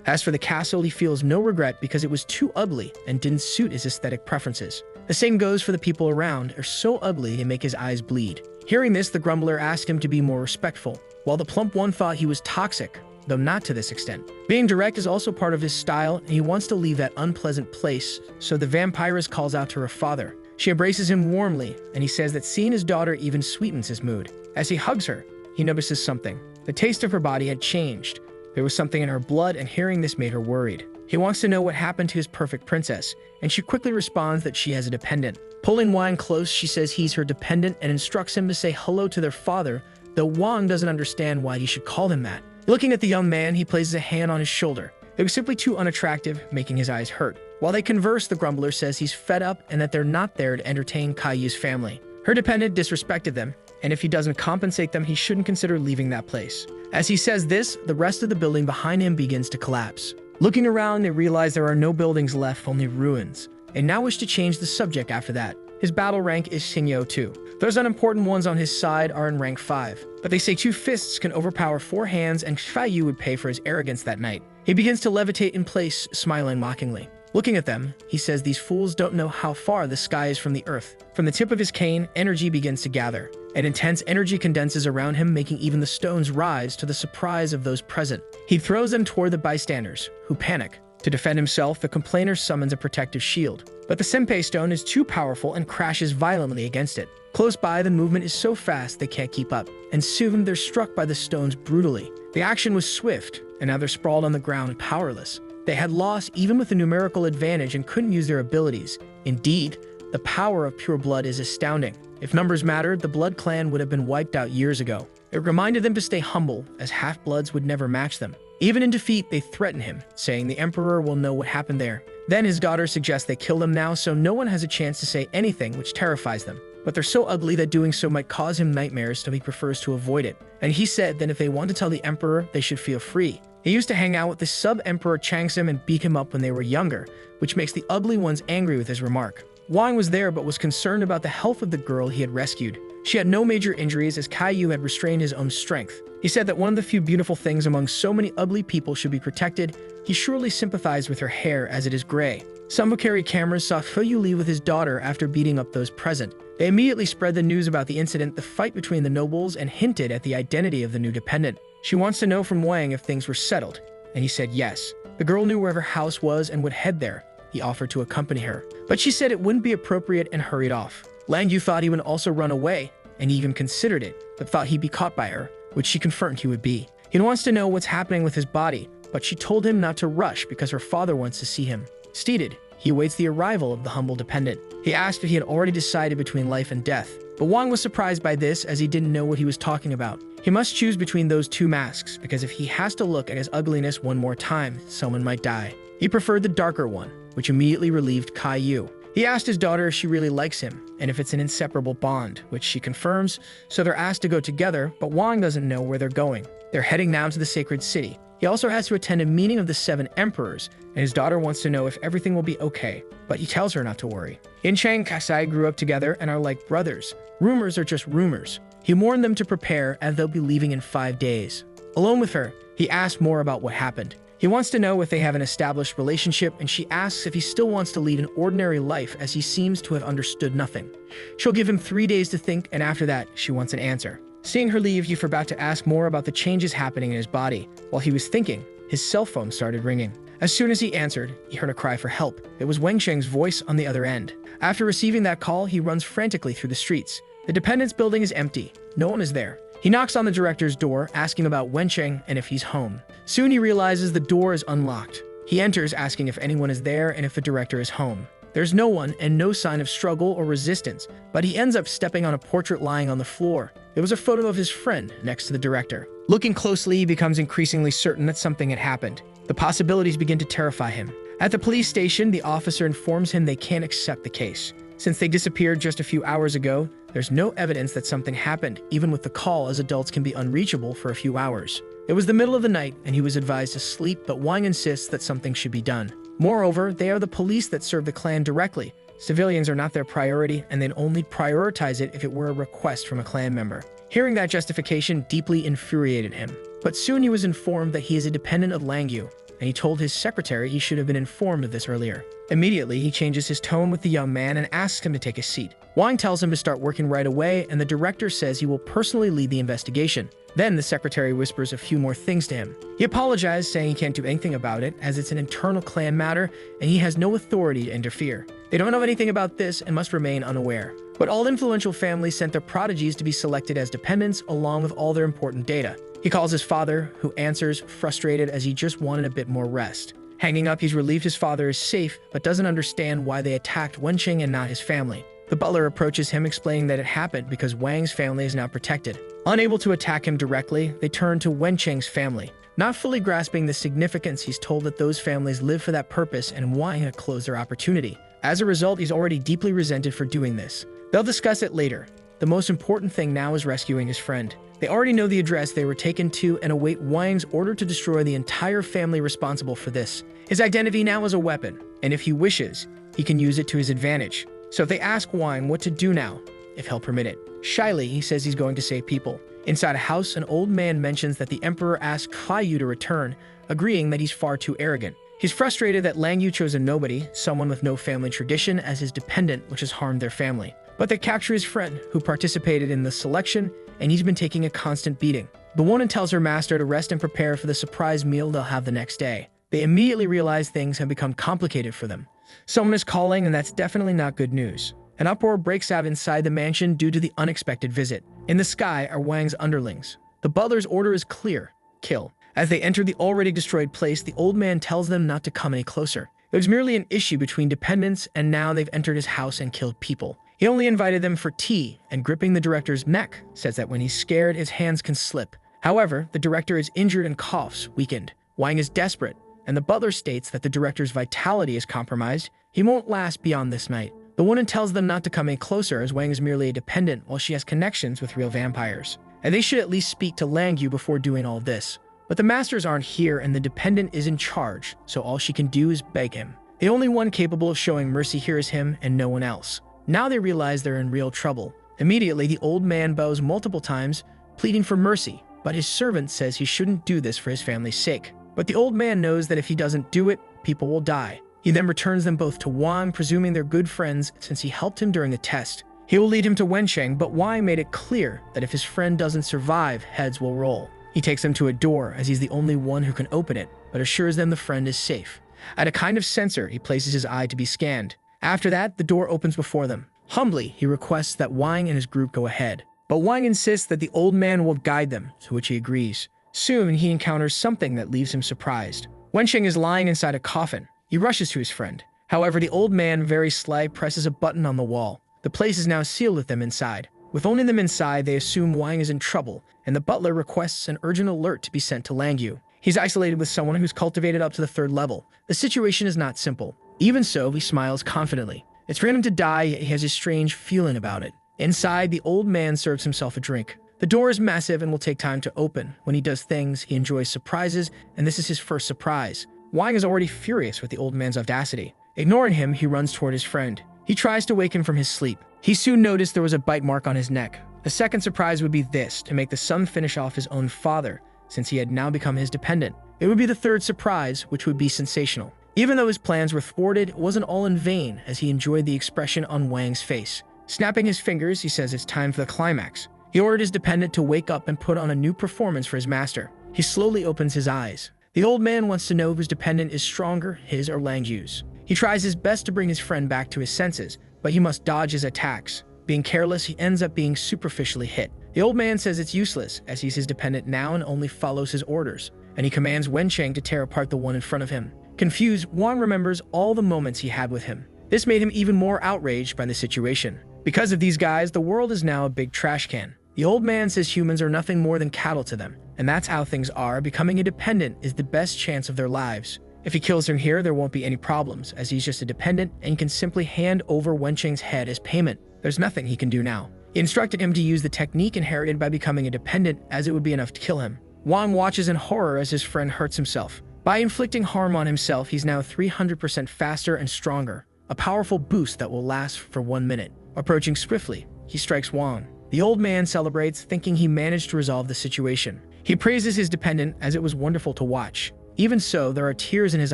As for the castle, he feels no regret because it was too ugly and didn't suit his aesthetic preferences. The same goes for the people around, are so ugly they make his eyes bleed. Hearing this, the Grumbler asked him to be more respectful, while the plump one thought he was toxic, though not to this extent. Being direct is also part of his style, and he wants to leave that unpleasant place, so the vampiress calls out to her father. She embraces him warmly, and he says that seeing his daughter even sweetens his mood. As he hugs her, he notices something. The taste of her body had changed. There was something in her blood, and hearing this made her worried. He wants to know what happened to his perfect princess, and she quickly responds that she has a dependent. Pulling Wang close, she says he's her dependent and instructs him to say hello to their father, though Wang doesn't understand why he should call him that. Looking at the young man, he places a hand on his shoulder. It was simply too unattractive, making his eyes hurt. While they converse, the Grumbler says he's fed up and that they're not there to entertain Caillou's family. Her dependent disrespected them, and if he doesn't compensate them, he shouldn't consider leaving that place. As he says this, the rest of the building behind him begins to collapse. Looking around, they realize there are no buildings left, only ruins. They now wish to change the subject after that. His battle rank is Xingyo 2. Those unimportant ones on his side are in rank 5. But they say 2 fists can overpower 4 hands, and Caillou would pay for his arrogance that night. He begins to levitate in place, smiling mockingly. Looking at them, he says these fools don't know how far the sky is from the earth. From the tip of his cane, energy begins to gather. An intense energy condenses around him, making even the stones rise to the surprise of those present. He throws them toward the bystanders, who panic. To defend himself, the complainer summons a protective shield. But the Senpei stone is too powerful and crashes violently against it. Close by, the movement is so fast they can't keep up, and soon they're struck by the stones brutally. The action was swift, and now they're sprawled on the ground powerless. They had lost even with the numerical advantage and couldn't use their abilities. Indeed, the power of pure blood is astounding. If numbers mattered, the Blood Clan would have been wiped out years ago. It reminded them to stay humble, as half-bloods would never match them. Even in defeat, they threaten him, saying the Emperor will know what happened there. Then his daughter suggests they kill them now so no one has a chance to say anything, which terrifies them. But they're so ugly that doing so might cause him nightmares, so he prefers to avoid it. And he said that if they want to tell the Emperor, they should feel free. He used to hang out with the sub-Emperor Changsim and beat him up when they were younger, which makes the ugly ones angry with his remark. Wang was there but was concerned about the health of the girl he had rescued. She had no major injuries as Caillou had restrained his own strength. He said that one of the few beautiful things among so many ugly people should be protected. He surely sympathized with her hair as it is gray. Some who carry cameras saw Caillou leave with his daughter after beating up those present. They immediately spread the news about the incident, the fight between the nobles, and hinted at the identity of the new dependent. She wants to know from Wang if things were settled, and he said yes. The girl knew where her house was and would head there. He offered to accompany her, but she said it wouldn't be appropriate and hurried off. Lang Yu thought he would also run away, and he even considered it, but thought he'd be caught by her, which she confirmed he would be. He wants to know what's happening with his body, but she told him not to rush because her father wants to see him. Seated, he awaits the arrival of the humble dependent. He asked if he had already decided between life and death, but Wang was surprised by this as he didn't know what he was talking about. He must choose between those 2 masks, because if he has to look at his ugliness one more time, someone might die. He preferred the darker one, which immediately relieved Caillou. He asked his daughter if she really likes him, and if it's an inseparable bond, which she confirms, so they're asked to go together, but Wang doesn't know where they're going. They're heading now to the sacred city. He also has to attend a meeting of the 7 emperors, and his daughter wants to know if everything will be okay, but he tells her not to worry. Yancheng and Kasai grew up together and are like brothers. Rumors are just rumors. He warned them to prepare as they'll be leaving in 5 days. Alone with her, he asked more about what happened. He wants to know if they have an established relationship, and she asks if he still wants to lead an ordinary life as he seems to have understood nothing. She'll give him 3 days to think, and after that, she wants an answer. Seeing her leave, he forgot to ask more about the changes happening in his body. While he was thinking, his cell phone started ringing. As soon as he answered, he heard a cry for help. It was Wensheng's voice on the other end. After receiving that call, he runs frantically through the streets. The Dependence building is empty. No one is there. He knocks on the director's door, asking about Wensheng and if he's home. Soon he realizes the door is unlocked. He enters, asking if anyone is there and if the director is home. There's no one and no sign of struggle or resistance, but he ends up stepping on a portrait lying on the floor. It was a photo of his friend next to the director. Looking closely, he becomes increasingly certain that something had happened. The possibilities begin to terrify him. At the police station, the officer informs him they can't accept the case. Since they disappeared just a few hours ago, there's no evidence that something happened, even with the call, as adults can be unreachable for a few hours. It was the middle of the night, and he was advised to sleep, but Wang insists that something should be done. Moreover, they are the police that serve the clan directly. Civilians are not their priority, and they'd only prioritize it if it were a request from a clan member. Hearing that justification deeply infuriated him. But soon he was informed that he is a dependent of Langyu, and he told his secretary he should have been informed of this earlier. Immediately, he changes his tone with the young man and asks him to take a seat. Wang tells him to start working right away, and the director says he will personally lead the investigation. Then the secretary whispers a few more things to him. He apologized, saying he can't do anything about it, as it's an internal clan matter, and he has no authority to interfere. They don't know anything about this and must remain unaware. But all influential families sent their prodigies to be selected as dependents, along with all their important data. He calls his father, who answers, frustrated as he just wanted a bit more rest. Hanging up, he's relieved his father is safe, but doesn't understand why they attacked Wensheng and not his family. The butler approaches him, explaining that it happened because Wang's family is now protected. Unable to attack him directly, they turn to Wensheng's family. Not fully grasping the significance, he's told that those families live for that purpose and Wang had closed their opportunity. As a result, he's already deeply resented for doing this. They'll discuss it later. The most important thing now is rescuing his friend. They already know the address they were taken to and await Wang's order to destroy the entire family responsible for this. His identity now is a weapon, and if he wishes, he can use it to his advantage. So if they ask Wang what to do now, if he'll permit it. Shyly, he says he's going to save people. Inside a house, an old man mentions that the emperor asked Yu to return, agreeing that he's far too arrogant. He's frustrated that Langyu chose a nobody, someone with no family tradition, as his dependent, which has harmed their family. But they capture his friend, who participated in the selection, and he's been taking a constant beating. The woman tells her master to rest and prepare for the surprise meal they'll have the next day. They immediately realize things have become complicated for them. Someone is calling, and that's definitely not good news. An uproar breaks out inside the mansion due to the unexpected visit. In the sky are Wang's underlings. The butler's order is clear: kill. As they enter the already destroyed place, the old man tells them not to come any closer. It was merely an issue between dependents, and now they've entered his house and killed people. He only invited them for tea, and gripping the director's neck, says that when he's scared, his hands can slip. However, the director is injured and coughs, weakened. Wang is desperate, and the butler states that the director's vitality is compromised. He won't last beyond this night. The woman tells them not to come any closer, as Wang is merely a dependent while she has connections with real vampires. And they should at least speak to Langyu before doing all this. But the masters aren't here and the dependent is in charge, so all she can do is beg him. The only one capable of showing mercy here is him and no one else. Now they realize they're in real trouble. Immediately, the old man bows multiple times, pleading for mercy, but his servant says he shouldn't do this for his family's sake. But the old man knows that if he doesn't do it, people will die. He then returns them both to Wang, presuming they're good friends since he helped him during the test. He will lead him to Wensheng, but Wang made it clear that if his friend doesn't survive, heads will roll. He takes them to a door, as he's the only one who can open it, but assures them the friend is safe. At a kind of sensor, he places his eye to be scanned. After that, the door opens before them. Humbly, he requests that Wang and his group go ahead. But Wang insists that the old man will guide them, to which he agrees. Soon, he encounters something that leaves him surprised. Wensheng is lying inside a coffin. He rushes to his friend. However, the old man, very sly, presses a button on the wall. The place is now sealed with them inside. With only them inside, they assume Wang is in trouble, and the butler requests an urgent alert to be sent to Langyu. He's isolated with someone who's cultivated up to the 3rd level. The situation is not simple. Even so, he smiles confidently. It's for him to die, yet he has a strange feeling about it. Inside, the old man serves himself a drink. The door is massive and will take time to open. When he does things, he enjoys surprises, and this is his first surprise. Wang is already furious with the old man's audacity. Ignoring him, he runs toward his friend. He tries to wake him from his sleep. He soon noticed there was a bite mark on his neck. The second surprise would be this, to make the son finish off his own father, since he had now become his dependent. It would be the 3rd surprise, which would be sensational. Even though his plans were thwarted, it wasn't all in vain, as he enjoyed the expression on Wang's face. Snapping his fingers, he says it's time for the climax. He ordered his dependent to wake up and put on a new performance for his master. He slowly opens his eyes. The old man wants to know whose dependent is stronger, his or Langju's. He tries his best to bring his friend back to his senses, but he must dodge his attacks. Being careless, he ends up being superficially hit. The old man says it's useless, as he's his dependent now and only follows his orders, and he commands Wencheng to tear apart the one in front of him. Confused, Wang remembers all the moments he had with him. This made him even more outraged by the situation. Because of these guys, the world is now a big trash can. The old man says humans are nothing more than cattle to them, and that's how things are. Becoming a dependent is the best chance of their lives. If he kills him here, there won't be any problems, as he's just a dependent and can simply hand over Wencheng's head as payment. There's nothing he can do now. He instructed him to use the technique inherited by becoming a dependent, as it would be enough to kill him. Wang watches in horror as his friend hurts himself. By inflicting harm on himself, he's now 300% faster and stronger, a powerful boost that will last for 1 minute. Approaching swiftly, he strikes Wang. The old man celebrates, thinking he managed to resolve the situation. He praises his dependent, as it was wonderful to watch. Even so, there are tears in his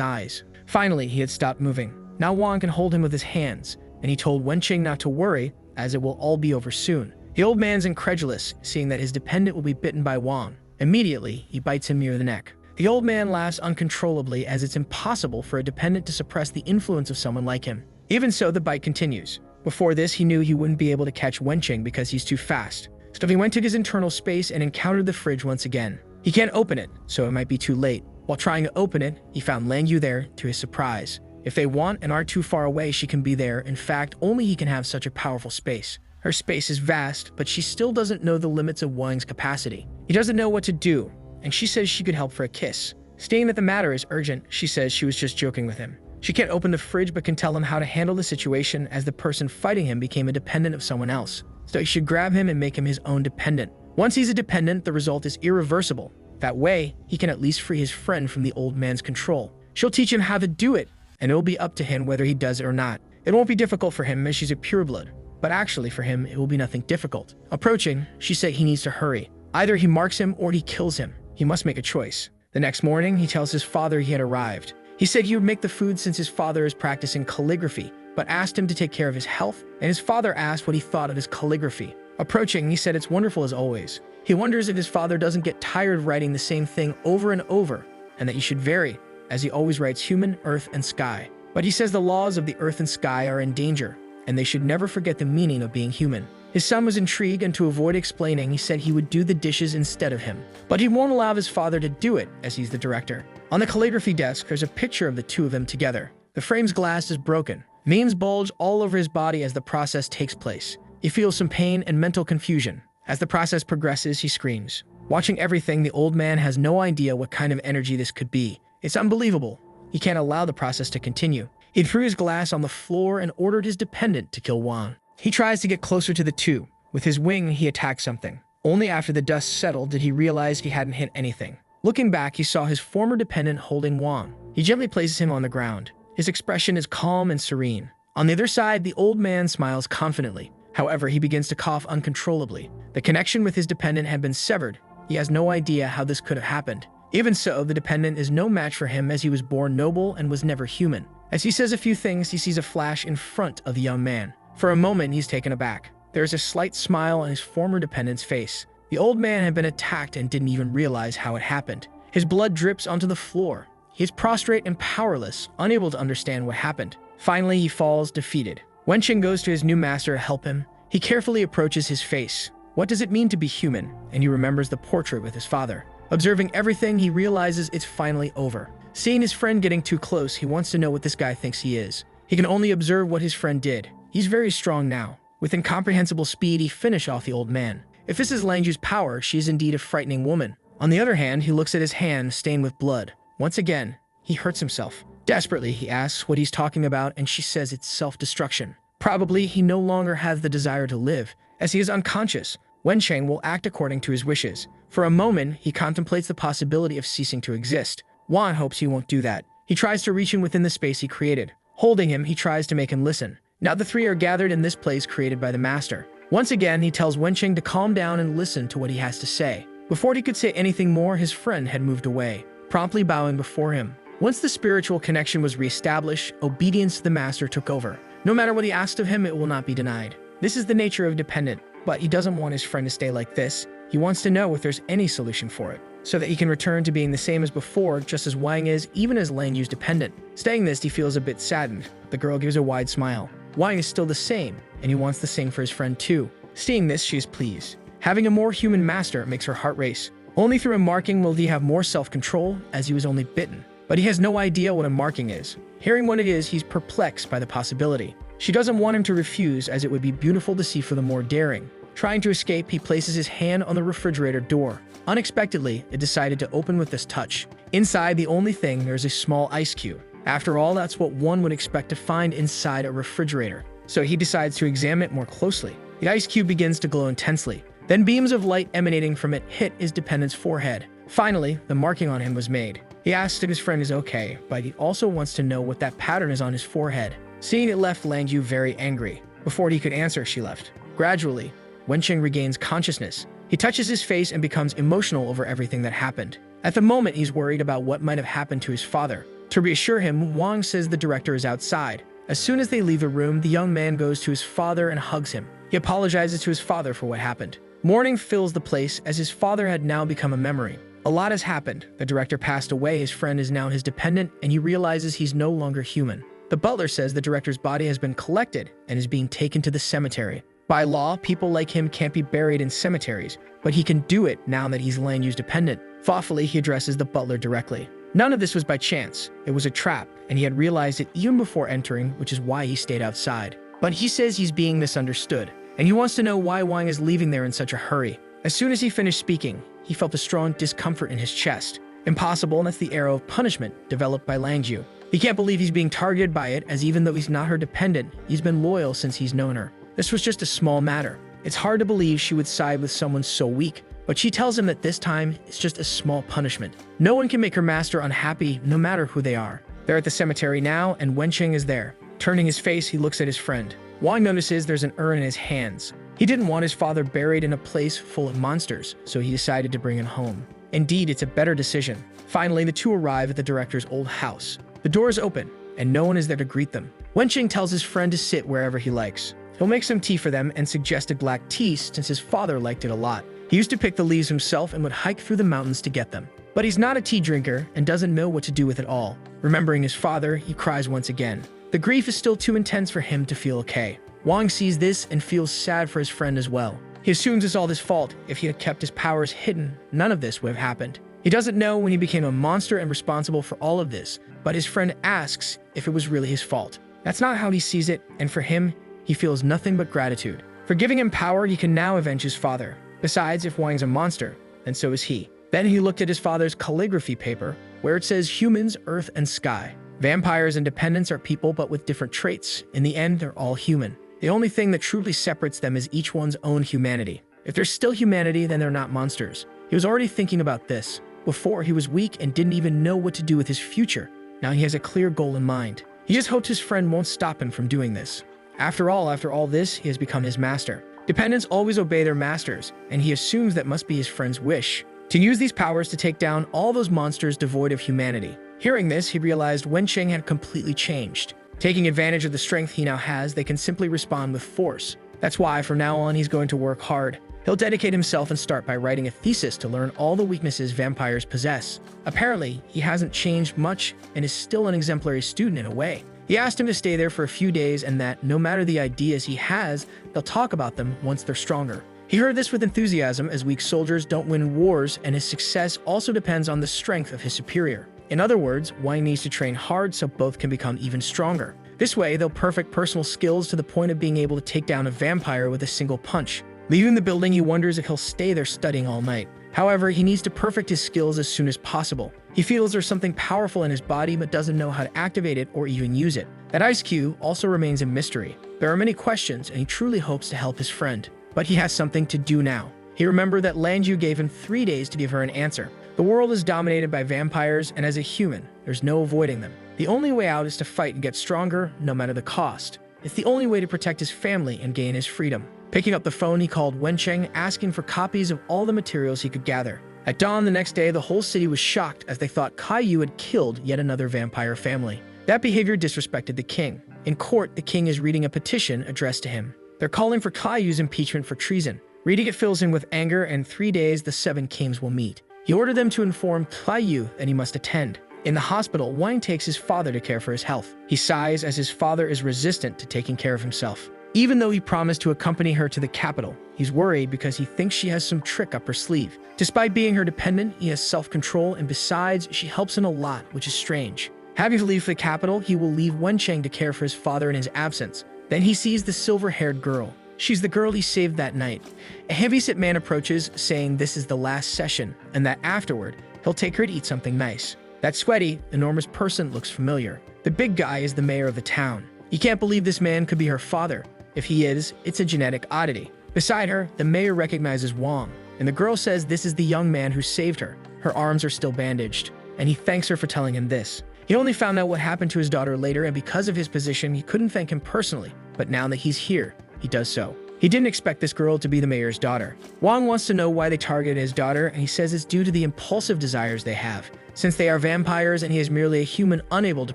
eyes. Finally, he had stopped moving. Now Wang can hold him with his hands, and he told Wencheng not to worry, as it will all be over soon. The old man's incredulous, seeing that his dependent will be bitten by Wang. Immediately, he bites him near the neck. The old man laughs uncontrollably, as it's impossible for a dependent to suppress the influence of someone like him. Even so, the bite continues. Before this, he knew he wouldn't be able to catch Wencheng because he's too fast. So he went to his internal space and encountered the fridge once again. He can't open it, so it might be too late. While trying to open it, he found Langyu there, to his surprise. If they want and aren't too far away, she can be there. In fact, only he can have such a powerful space. Her space is vast, but she still doesn't know the limits of Wang's capacity. He doesn't know what to do, and she says she could help for a kiss. Stating that the matter is urgent, she says she was just joking with him. She can't open the fridge but can tell him how to handle the situation, as the person fighting him became a dependent of someone else. So he should grab him and make him his own dependent. Once he's a dependent, the result is irreversible. That way, he can at least free his friend from the old man's control. She'll teach him how to do it, and it'll be up to him whether he does it or not. It won't be difficult for him, as she's a pureblood. But actually, for him, it will be nothing difficult. Approaching, she said he needs to hurry. Either he marks him or he kills him. He must make a choice. The next morning, he tells his father he had arrived. He said he would make the food since his father is practicing calligraphy, but asked him to take care of his health, and his father asked what he thought of his calligraphy. Approaching, he said it's wonderful as always. He wonders if his father doesn't get tired of writing the same thing over and over, and that he should vary, as he always writes human, earth, and sky. But he says the laws of the earth and sky are in danger, and they should never forget the meaning of being human. His son was intrigued, and to avoid explaining, he said he would do the dishes instead of him. But he won't allow his father to do it, as he's the director. On the calligraphy desk, there's a picture of the two of them together. The frame's glass is broken. Veins bulge all over his body as the process takes place. He feels some pain and mental confusion. As the process progresses, he screams. Watching everything, the old man has no idea what kind of energy this could be. It's unbelievable. He can't allow the process to continue. He threw his glass on the floor and ordered his dependent to kill Wang. He tries to get closer to the two. With his wing, he attacks something. Only after the dust settled did he realize he hadn't hit anything. Looking back, he saw his former dependent holding Wang. He gently places him on the ground. His expression is calm and serene. On the other side, the old man smiles confidently. However, he begins to cough uncontrollably. The connection with his dependent had been severed. He has no idea how this could have happened. Even so, the dependent is no match for him, as he was born noble and was never human. As he says a few things, he sees a flash in front of the young man. For a moment, he's taken aback. There is a slight smile on his former dependent's face. The old man had been attacked and didn't even realize how it happened. His blood drips onto the floor. He is prostrate and powerless, unable to understand what happened. Finally, he falls defeated. Wencheng goes to his new master to help him. He carefully approaches his face. What does it mean to be human? And he remembers the portrait with his father. Observing everything, he realizes it's finally over. Seeing his friend getting too close, he wants to know what this guy thinks he is. He can only observe what his friend did. He's very strong now. With incomprehensible speed, he finished off the old man. If this is Langju's power, she is indeed a frightening woman. On the other hand, he looks at his hand stained with blood. Once again, he hurts himself. Desperately, he asks what he's talking about, and she says it's self-destruction. Probably, he no longer has the desire to live. As he is unconscious, Wencheng will act according to his wishes. For a moment, he contemplates the possibility of ceasing to exist. Wang hopes he won't do that. He tries to reach him within the space he created. Holding him, he tries to make him listen. Now the three are gathered in this place created by the master. Once again, he tells Wencheng to calm down and listen to what he has to say. Before he could say anything more, his friend had moved away, promptly bowing before him. Once the spiritual connection was reestablished, obedience to the master took over. No matter what he asked of him, it will not be denied. This is the nature of dependent, but he doesn't want his friend to stay like this. He wants to know if there's any solution for it. so that he can return to being the same as before, just as Wang is, even as Lang Yu's dependent. Saying this, he feels a bit saddened. The girl gives a wide smile. Wang is still the same, and he wants the same for his friend too. Seeing this, she is pleased. Having a more human master makes her heart race. Only through a marking will he have more self-control, as he was only bitten. But he has no idea what a marking is. Hearing what it is, he's perplexed by the possibility. She doesn't want him to refuse, as it would be beautiful to see for the more daring. Trying to escape, he places his hand on the refrigerator door. Unexpectedly, it decided to open with this touch. Inside, the only thing, there's a small ice cube. After all, that's what one would expect to find inside a refrigerator. So he decides to examine it more closely. The ice cube begins to glow intensely. Then beams of light emanating from it hit his dependent's forehead. Finally, the marking on him was made. He asks if his friend is okay, but he also wants to know what that pattern is on his forehead. Seeing it left Lang Yu very angry. Before he could answer, she left. Gradually, Wenqing regains consciousness. He touches his face and becomes emotional over everything that happened. At the moment, he's worried about what might have happened to his father. To reassure him, Wang says the director is outside. As soon as they leave the room, the young man goes to his father and hugs him. He apologizes to his father for what happened. Mourning fills the place as his father had now become a memory. A lot has happened. The director passed away, his friend is now his dependent, and he realizes he's no longer human. The butler says the director's body has been collected and is being taken to the cemetery. By law, people like him can't be buried in cemeteries, but he can do it now that he's Lang Yu's dependent. Thoughtfully, he addresses the butler directly. None of this was by chance. It was a trap, and he had realized it even before entering, which is why he stayed outside. But he says he's being misunderstood, and he wants to know why Wang is leaving there in such a hurry. As soon as he finished speaking, he felt a strong discomfort in his chest. Impossible, and that's the arrow of punishment developed by Lang Yu. He can't believe he's being targeted by it, as even though he's not her dependent, he's been loyal since he's known her. This was just a small matter. It's hard to believe she would side with someone so weak, but she tells him that this time it's just a small punishment. No one can make her master unhappy, no matter who they are. They're at the cemetery now, and Wenqing is there. Turning his face, he looks at his friend. Wang notices there's an urn in his hands. He didn't want his father buried in a place full of monsters, so he decided to bring him home. Indeed, it's a better decision. Finally, the two arrive at the director's old house. The door is open, and no one is there to greet them. Wenqing tells his friend to sit wherever he likes. He'll make some tea for them and suggested black tea since his father liked it a lot. He used to pick the leaves himself and would hike through the mountains to get them. But he's not a tea drinker and doesn't know what to do with it all. Remembering his father, he cries once again. The grief is still too intense for him to feel okay. Wang sees this and feels sad for his friend as well. He assumes it's all his fault. If he had kept his powers hidden, none of this would have happened. He doesn't know when he became a monster and responsible for all of this, but his friend asks if it was really his fault. That's not how he sees it, and for him, he feels nothing but gratitude. For giving him power, he can now avenge his father. Besides, if Wang's a monster, then so is he. Then he looked at his father's calligraphy paper, where it says humans, earth, and sky. Vampires and dependents are people but with different traits. In the end, they're all human. The only thing that truly separates them is each one's own humanity. If there's still humanity, then they're not monsters. He was already thinking about this. Before, he was weak and didn't even know what to do with his future. Now he has a clear goal in mind. He just hopes his friend won't stop him from doing this. After all this, he has become his master. Dependents always obey their masters, and he assumes that must be his friend's wish. To use these powers to take down all those monsters devoid of humanity. Hearing this, he realized Wenqing had completely changed. Taking advantage of the strength he now has, they can simply respond with force. That's why, from now on, he's going to work hard. He'll dedicate himself and start by writing a thesis to learn all the weaknesses vampires possess. Apparently, he hasn't changed much and is still an exemplary student in a way. He asked him to stay there for a few days and that, no matter the ideas he has, they'll talk about them once they're stronger. He heard this with enthusiasm, as weak soldiers don't win wars, and his success also depends on the strength of his superior. In other words, Wang needs to train hard so both can become even stronger. This way, they'll perfect personal skills to the point of being able to take down a vampire with a single punch. Leaving the building, he wonders if he'll stay there studying all night. However, he needs to perfect his skills as soon as possible. He feels there's something powerful in his body but doesn't know how to activate it or even use it. That ice cube also remains a mystery. There are many questions, and he truly hopes to help his friend. But he has something to do now. He remembered that Lang Yu gave him 3 days to give her an answer. The world is dominated by vampires, and as a human, there's no avoiding them. The only way out is to fight and get stronger, no matter the cost. It's the only way to protect his family and gain his freedom. Picking up the phone, he called Wenqing, asking for copies of all the materials he could gather. At dawn the next day, the whole city was shocked as they thought Caillou had killed yet another vampire family. That behavior disrespected the king. In court, the king is reading a petition addressed to him. They're calling for Caillou's impeachment for treason. Reading it fills him with anger, and 3 days the 7 kings will meet. He ordered them to inform Yu that he must attend. In the hospital, Wang takes his father to care for his health. He sighs as his father is resistant to taking care of himself. Even though he promised to accompany her to the capital, he's worried because he thinks she has some trick up her sleeve. Despite being her dependent, he has self-control, and besides, she helps him a lot, which is strange. Happy to leave for the capital, he will leave Wencheng to care for his father in his absence. Then he sees the silver-haired girl. She's the girl he saved that night. A heavyset man approaches, saying this is the last session, and that afterward, he'll take her to eat something nice. That sweaty, enormous person looks familiar. The big guy is the mayor of the town. He can't believe this man could be her father. If he is, it's a genetic oddity. Beside her, the mayor recognizes Wang, and the girl says this is the young man who saved her. Her arms are still bandaged, and he thanks her for telling him this. He only found out what happened to his daughter later, and because of his position, he couldn't thank him personally. But now that he's here, he does so. He didn't expect this girl to be the mayor's daughter. Wang wants to know why they targeted his daughter, and he says it's due to the impulsive desires they have, since they are vampires and he is merely a human unable to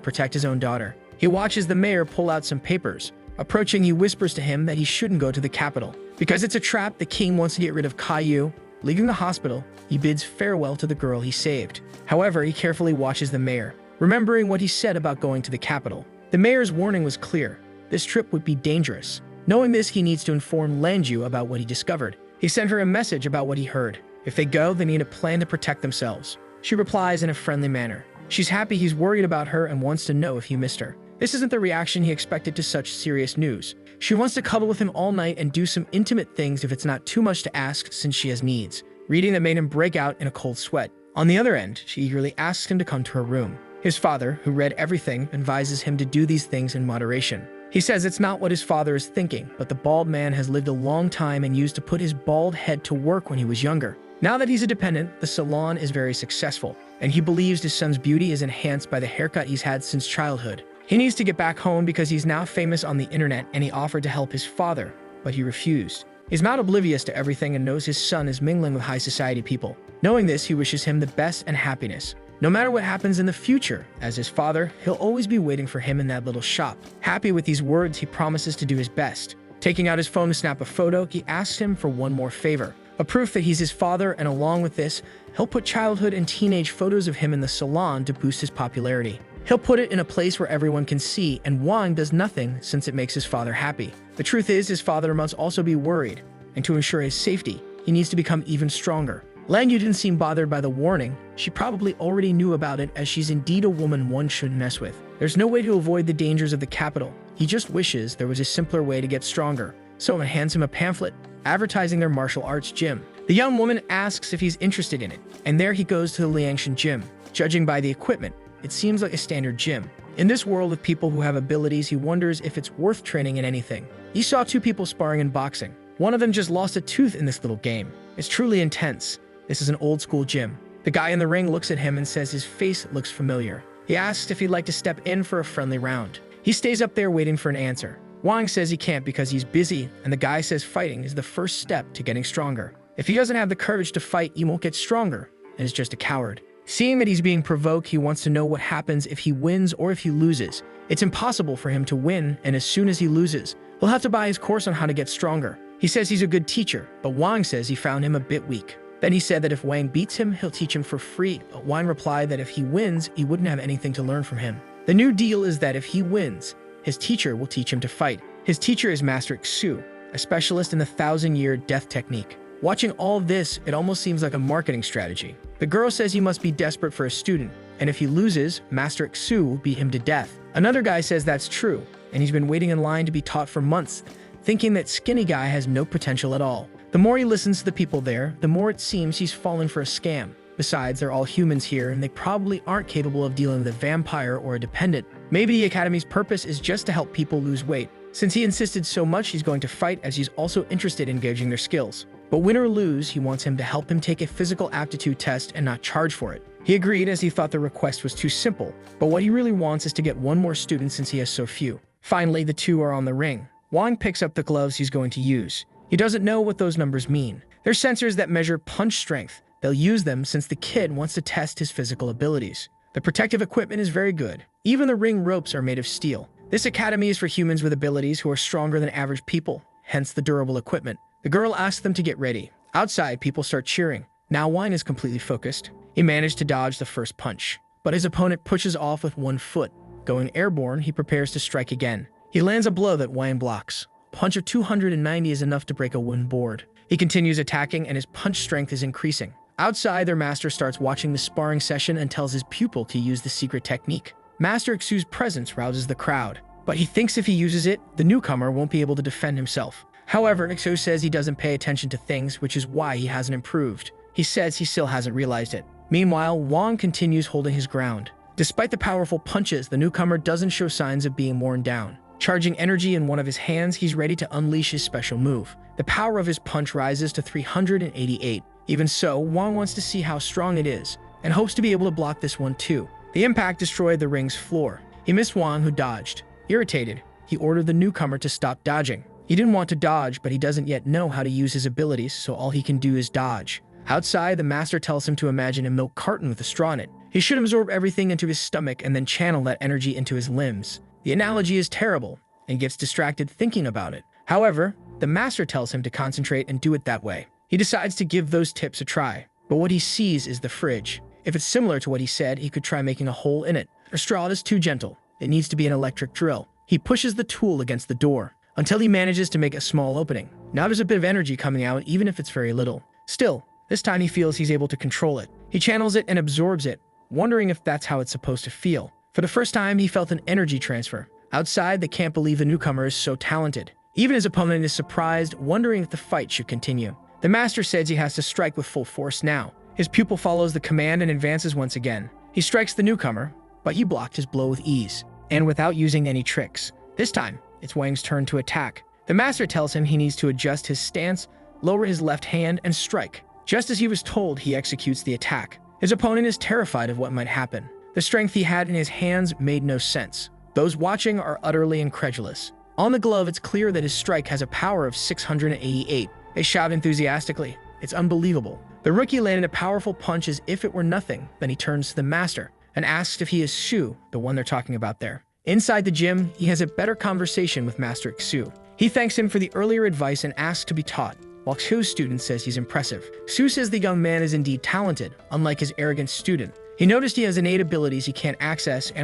protect his own daughter. He watches the mayor pull out some papers. Approaching, he whispers to him that he shouldn't go to the capital. Because it's a trap, the king wants to get rid of Yu. Leaving the hospital, he bids farewell to the girl he saved. However, he carefully watches the mayor, remembering what he said about going to the capital. The mayor's warning was clear. This trip would be dangerous. Knowing this, he needs to inform Lanju about what he discovered. He sent her a message about what he heard. If they go, they need a plan to protect themselves. She replies in a friendly manner. She's happy he's worried about her and wants to know if he missed her. This isn't the reaction he expected to such serious news. She wants to cuddle with him all night and do some intimate things if it's not too much to ask since she has needs. Reading that made him break out in a cold sweat. On the other end, she eagerly asks him to come to her room. His father, who read everything, advises him to do these things in moderation. He says it's not what his father is thinking, but the bald man has lived a long time and used to put his bald head to work when he was younger. Now that he's a dependent, the salon is very successful, and he believes his son's beauty is enhanced by the haircut he's had since childhood. He needs to get back home because he's now famous on the internet, and he offered to help his father, but he refused. He's not oblivious to everything and knows his son is mingling with high society people. Knowing this, he wishes him the best and happiness. No matter what happens in the future, as his father, he'll always be waiting for him in that little shop. Happy with these words, he promises to do his best. Taking out his phone to snap a photo, he asks him for one more favor. A proof that he's his father, and along with this, he'll put childhood and teenage photos of him in the salon to boost his popularity. He'll put it in a place where everyone can see, and Wang does nothing since it makes his father happy. The truth is, his father must also be worried, and to ensure his safety, he needs to become even stronger. Lanyu didn't seem bothered by the warning. She probably already knew about it, as she's indeed a woman one shouldn't mess with. There's no way to avoid the dangers of the capital. He just wishes there was a simpler way to get stronger. Someone hands him a pamphlet advertising their martial arts gym. The young woman asks if he's interested in it, and there he goes to the Liangshan gym. Judging by the equipment, it seems like a standard gym. In this world of people who have abilities, he wonders if it's worth training in anything. He saw two people sparring in boxing. One of them just lost a tooth in this little game. It's truly intense. This is an old-school gym. The guy in the ring looks at him and says his face looks familiar. He asks if he'd like to step in for a friendly round. He stays up there waiting for an answer. Wang says he can't because he's busy, and the guy says fighting is the first step to getting stronger. If he doesn't have the courage to fight, he won't get stronger, and is just a coward. Seeing that he's being provoked, he wants to know what happens if he wins or if he loses. It's impossible for him to win, and as soon as he loses, he'll have to buy his course on how to get stronger. He says he's a good teacher, but Wang says he found him a bit weak. Then he said that if Wang beats him, he'll teach him for free, but Wang replied that if he wins, he wouldn't have anything to learn from him. The new deal is that if he wins, his teacher will teach him to fight. His teacher is Master Xu, a specialist in the 1,000-year death technique. Watching all of this, it almost seems like a marketing strategy. The girl says he must be desperate for a student, and if he loses, Master Xu will beat him to death. Another guy says that's true, and he's been waiting in line to be taught for months, thinking that skinny guy has no potential at all. The more he listens to the people there, the more it seems he's fallen for a scam. Besides, they're all humans here, and they probably aren't capable of dealing with a vampire or a dependent. Maybe the Academy's purpose is just to help people lose weight. Since he insisted so much, he's going to fight, as he's also interested in gauging their skills. But win or lose, he wants him to help him take a physical aptitude test and not charge for it. He agreed, as he thought the request was too simple, but what he really wants is to get one more student since he has so few. Finally, the two are on the ring. Wang picks up the gloves he's going to use. He doesn't know what those numbers mean. They're sensors that measure punch strength. They'll use them since the kid wants to test his physical abilities. The protective equipment is very good. Even the ring ropes are made of steel. This academy is for humans with abilities who are stronger than average people, hence the durable equipment. The girl asks them to get ready. Outside, people start cheering. Now Wang is completely focused. He managed to dodge the first punch, but his opponent pushes off with one foot. Going airborne, he prepares to strike again. He lands a blow that Wang blocks. A punch of 290 is enough to break a wooden board. He continues attacking and his punch strength is increasing. Outside, their master starts watching the sparring session and tells his pupil to use the secret technique. Master Xu's presence rouses the crowd, but he thinks if he uses it, the newcomer won't be able to defend himself. However, Xu says he doesn't pay attention to things, which is why he hasn't improved. He says he still hasn't realized it. Meanwhile, Wang continues holding his ground. Despite the powerful punches, the newcomer doesn't show signs of being worn down. Charging energy in one of his hands, he's ready to unleash his special move. The power of his punch rises to 388. Even so, Wang wants to see how strong it is, and hopes to be able to block this one too. The impact destroyed the ring's floor. He missed Wang, who dodged. Irritated, he ordered the newcomer to stop dodging. He didn't want to dodge, but he doesn't yet know how to use his abilities, so all he can do is dodge. Outside, the master tells him to imagine a milk carton with a straw in it. He should absorb everything into his stomach and then channel that energy into his limbs. The analogy is terrible, and gets distracted thinking about it. However, the master tells him to concentrate and do it that way. He decides to give those tips a try, but what he sees is the fridge. If it's similar to what he said, he could try making a hole in it. A straw is too gentle. It needs to be an electric drill. He pushes the tool against the door until he manages to make a small opening. Now there's a bit of energy coming out, even if it's very little. Still, this time he feels he's able to control it. He channels it and absorbs it, wondering if that's how it's supposed to feel. For the first time, he felt an energy transfer. Outside, they can't believe the newcomer is so talented. Even his opponent is surprised, wondering if the fight should continue. The master says he has to strike with full force now. His pupil follows the command and advances once again. He strikes the newcomer, but he blocked his blow with ease, and without using any tricks. This time, it's Wang's turn to attack. The master tells him he needs to adjust his stance, lower his left hand, and strike. Just as he was told, he executes the attack. His opponent is terrified of what might happen. The strength he had in his hands made no sense. Those watching are utterly incredulous. On the glove, it's clear that his strike has a power of 688. They shout enthusiastically. It's unbelievable. The rookie landed a powerful punch as if it were nothing. Then he turns to the master and asks if he is Xu, the one they're talking about there. Inside the gym, he has a better conversation with Master Xu. He thanks him for the earlier advice and asks to be taught, while Xu's student says he's impressive. Xu says the young man is indeed talented, unlike his arrogant student. He noticed he has innate abilities he can't access and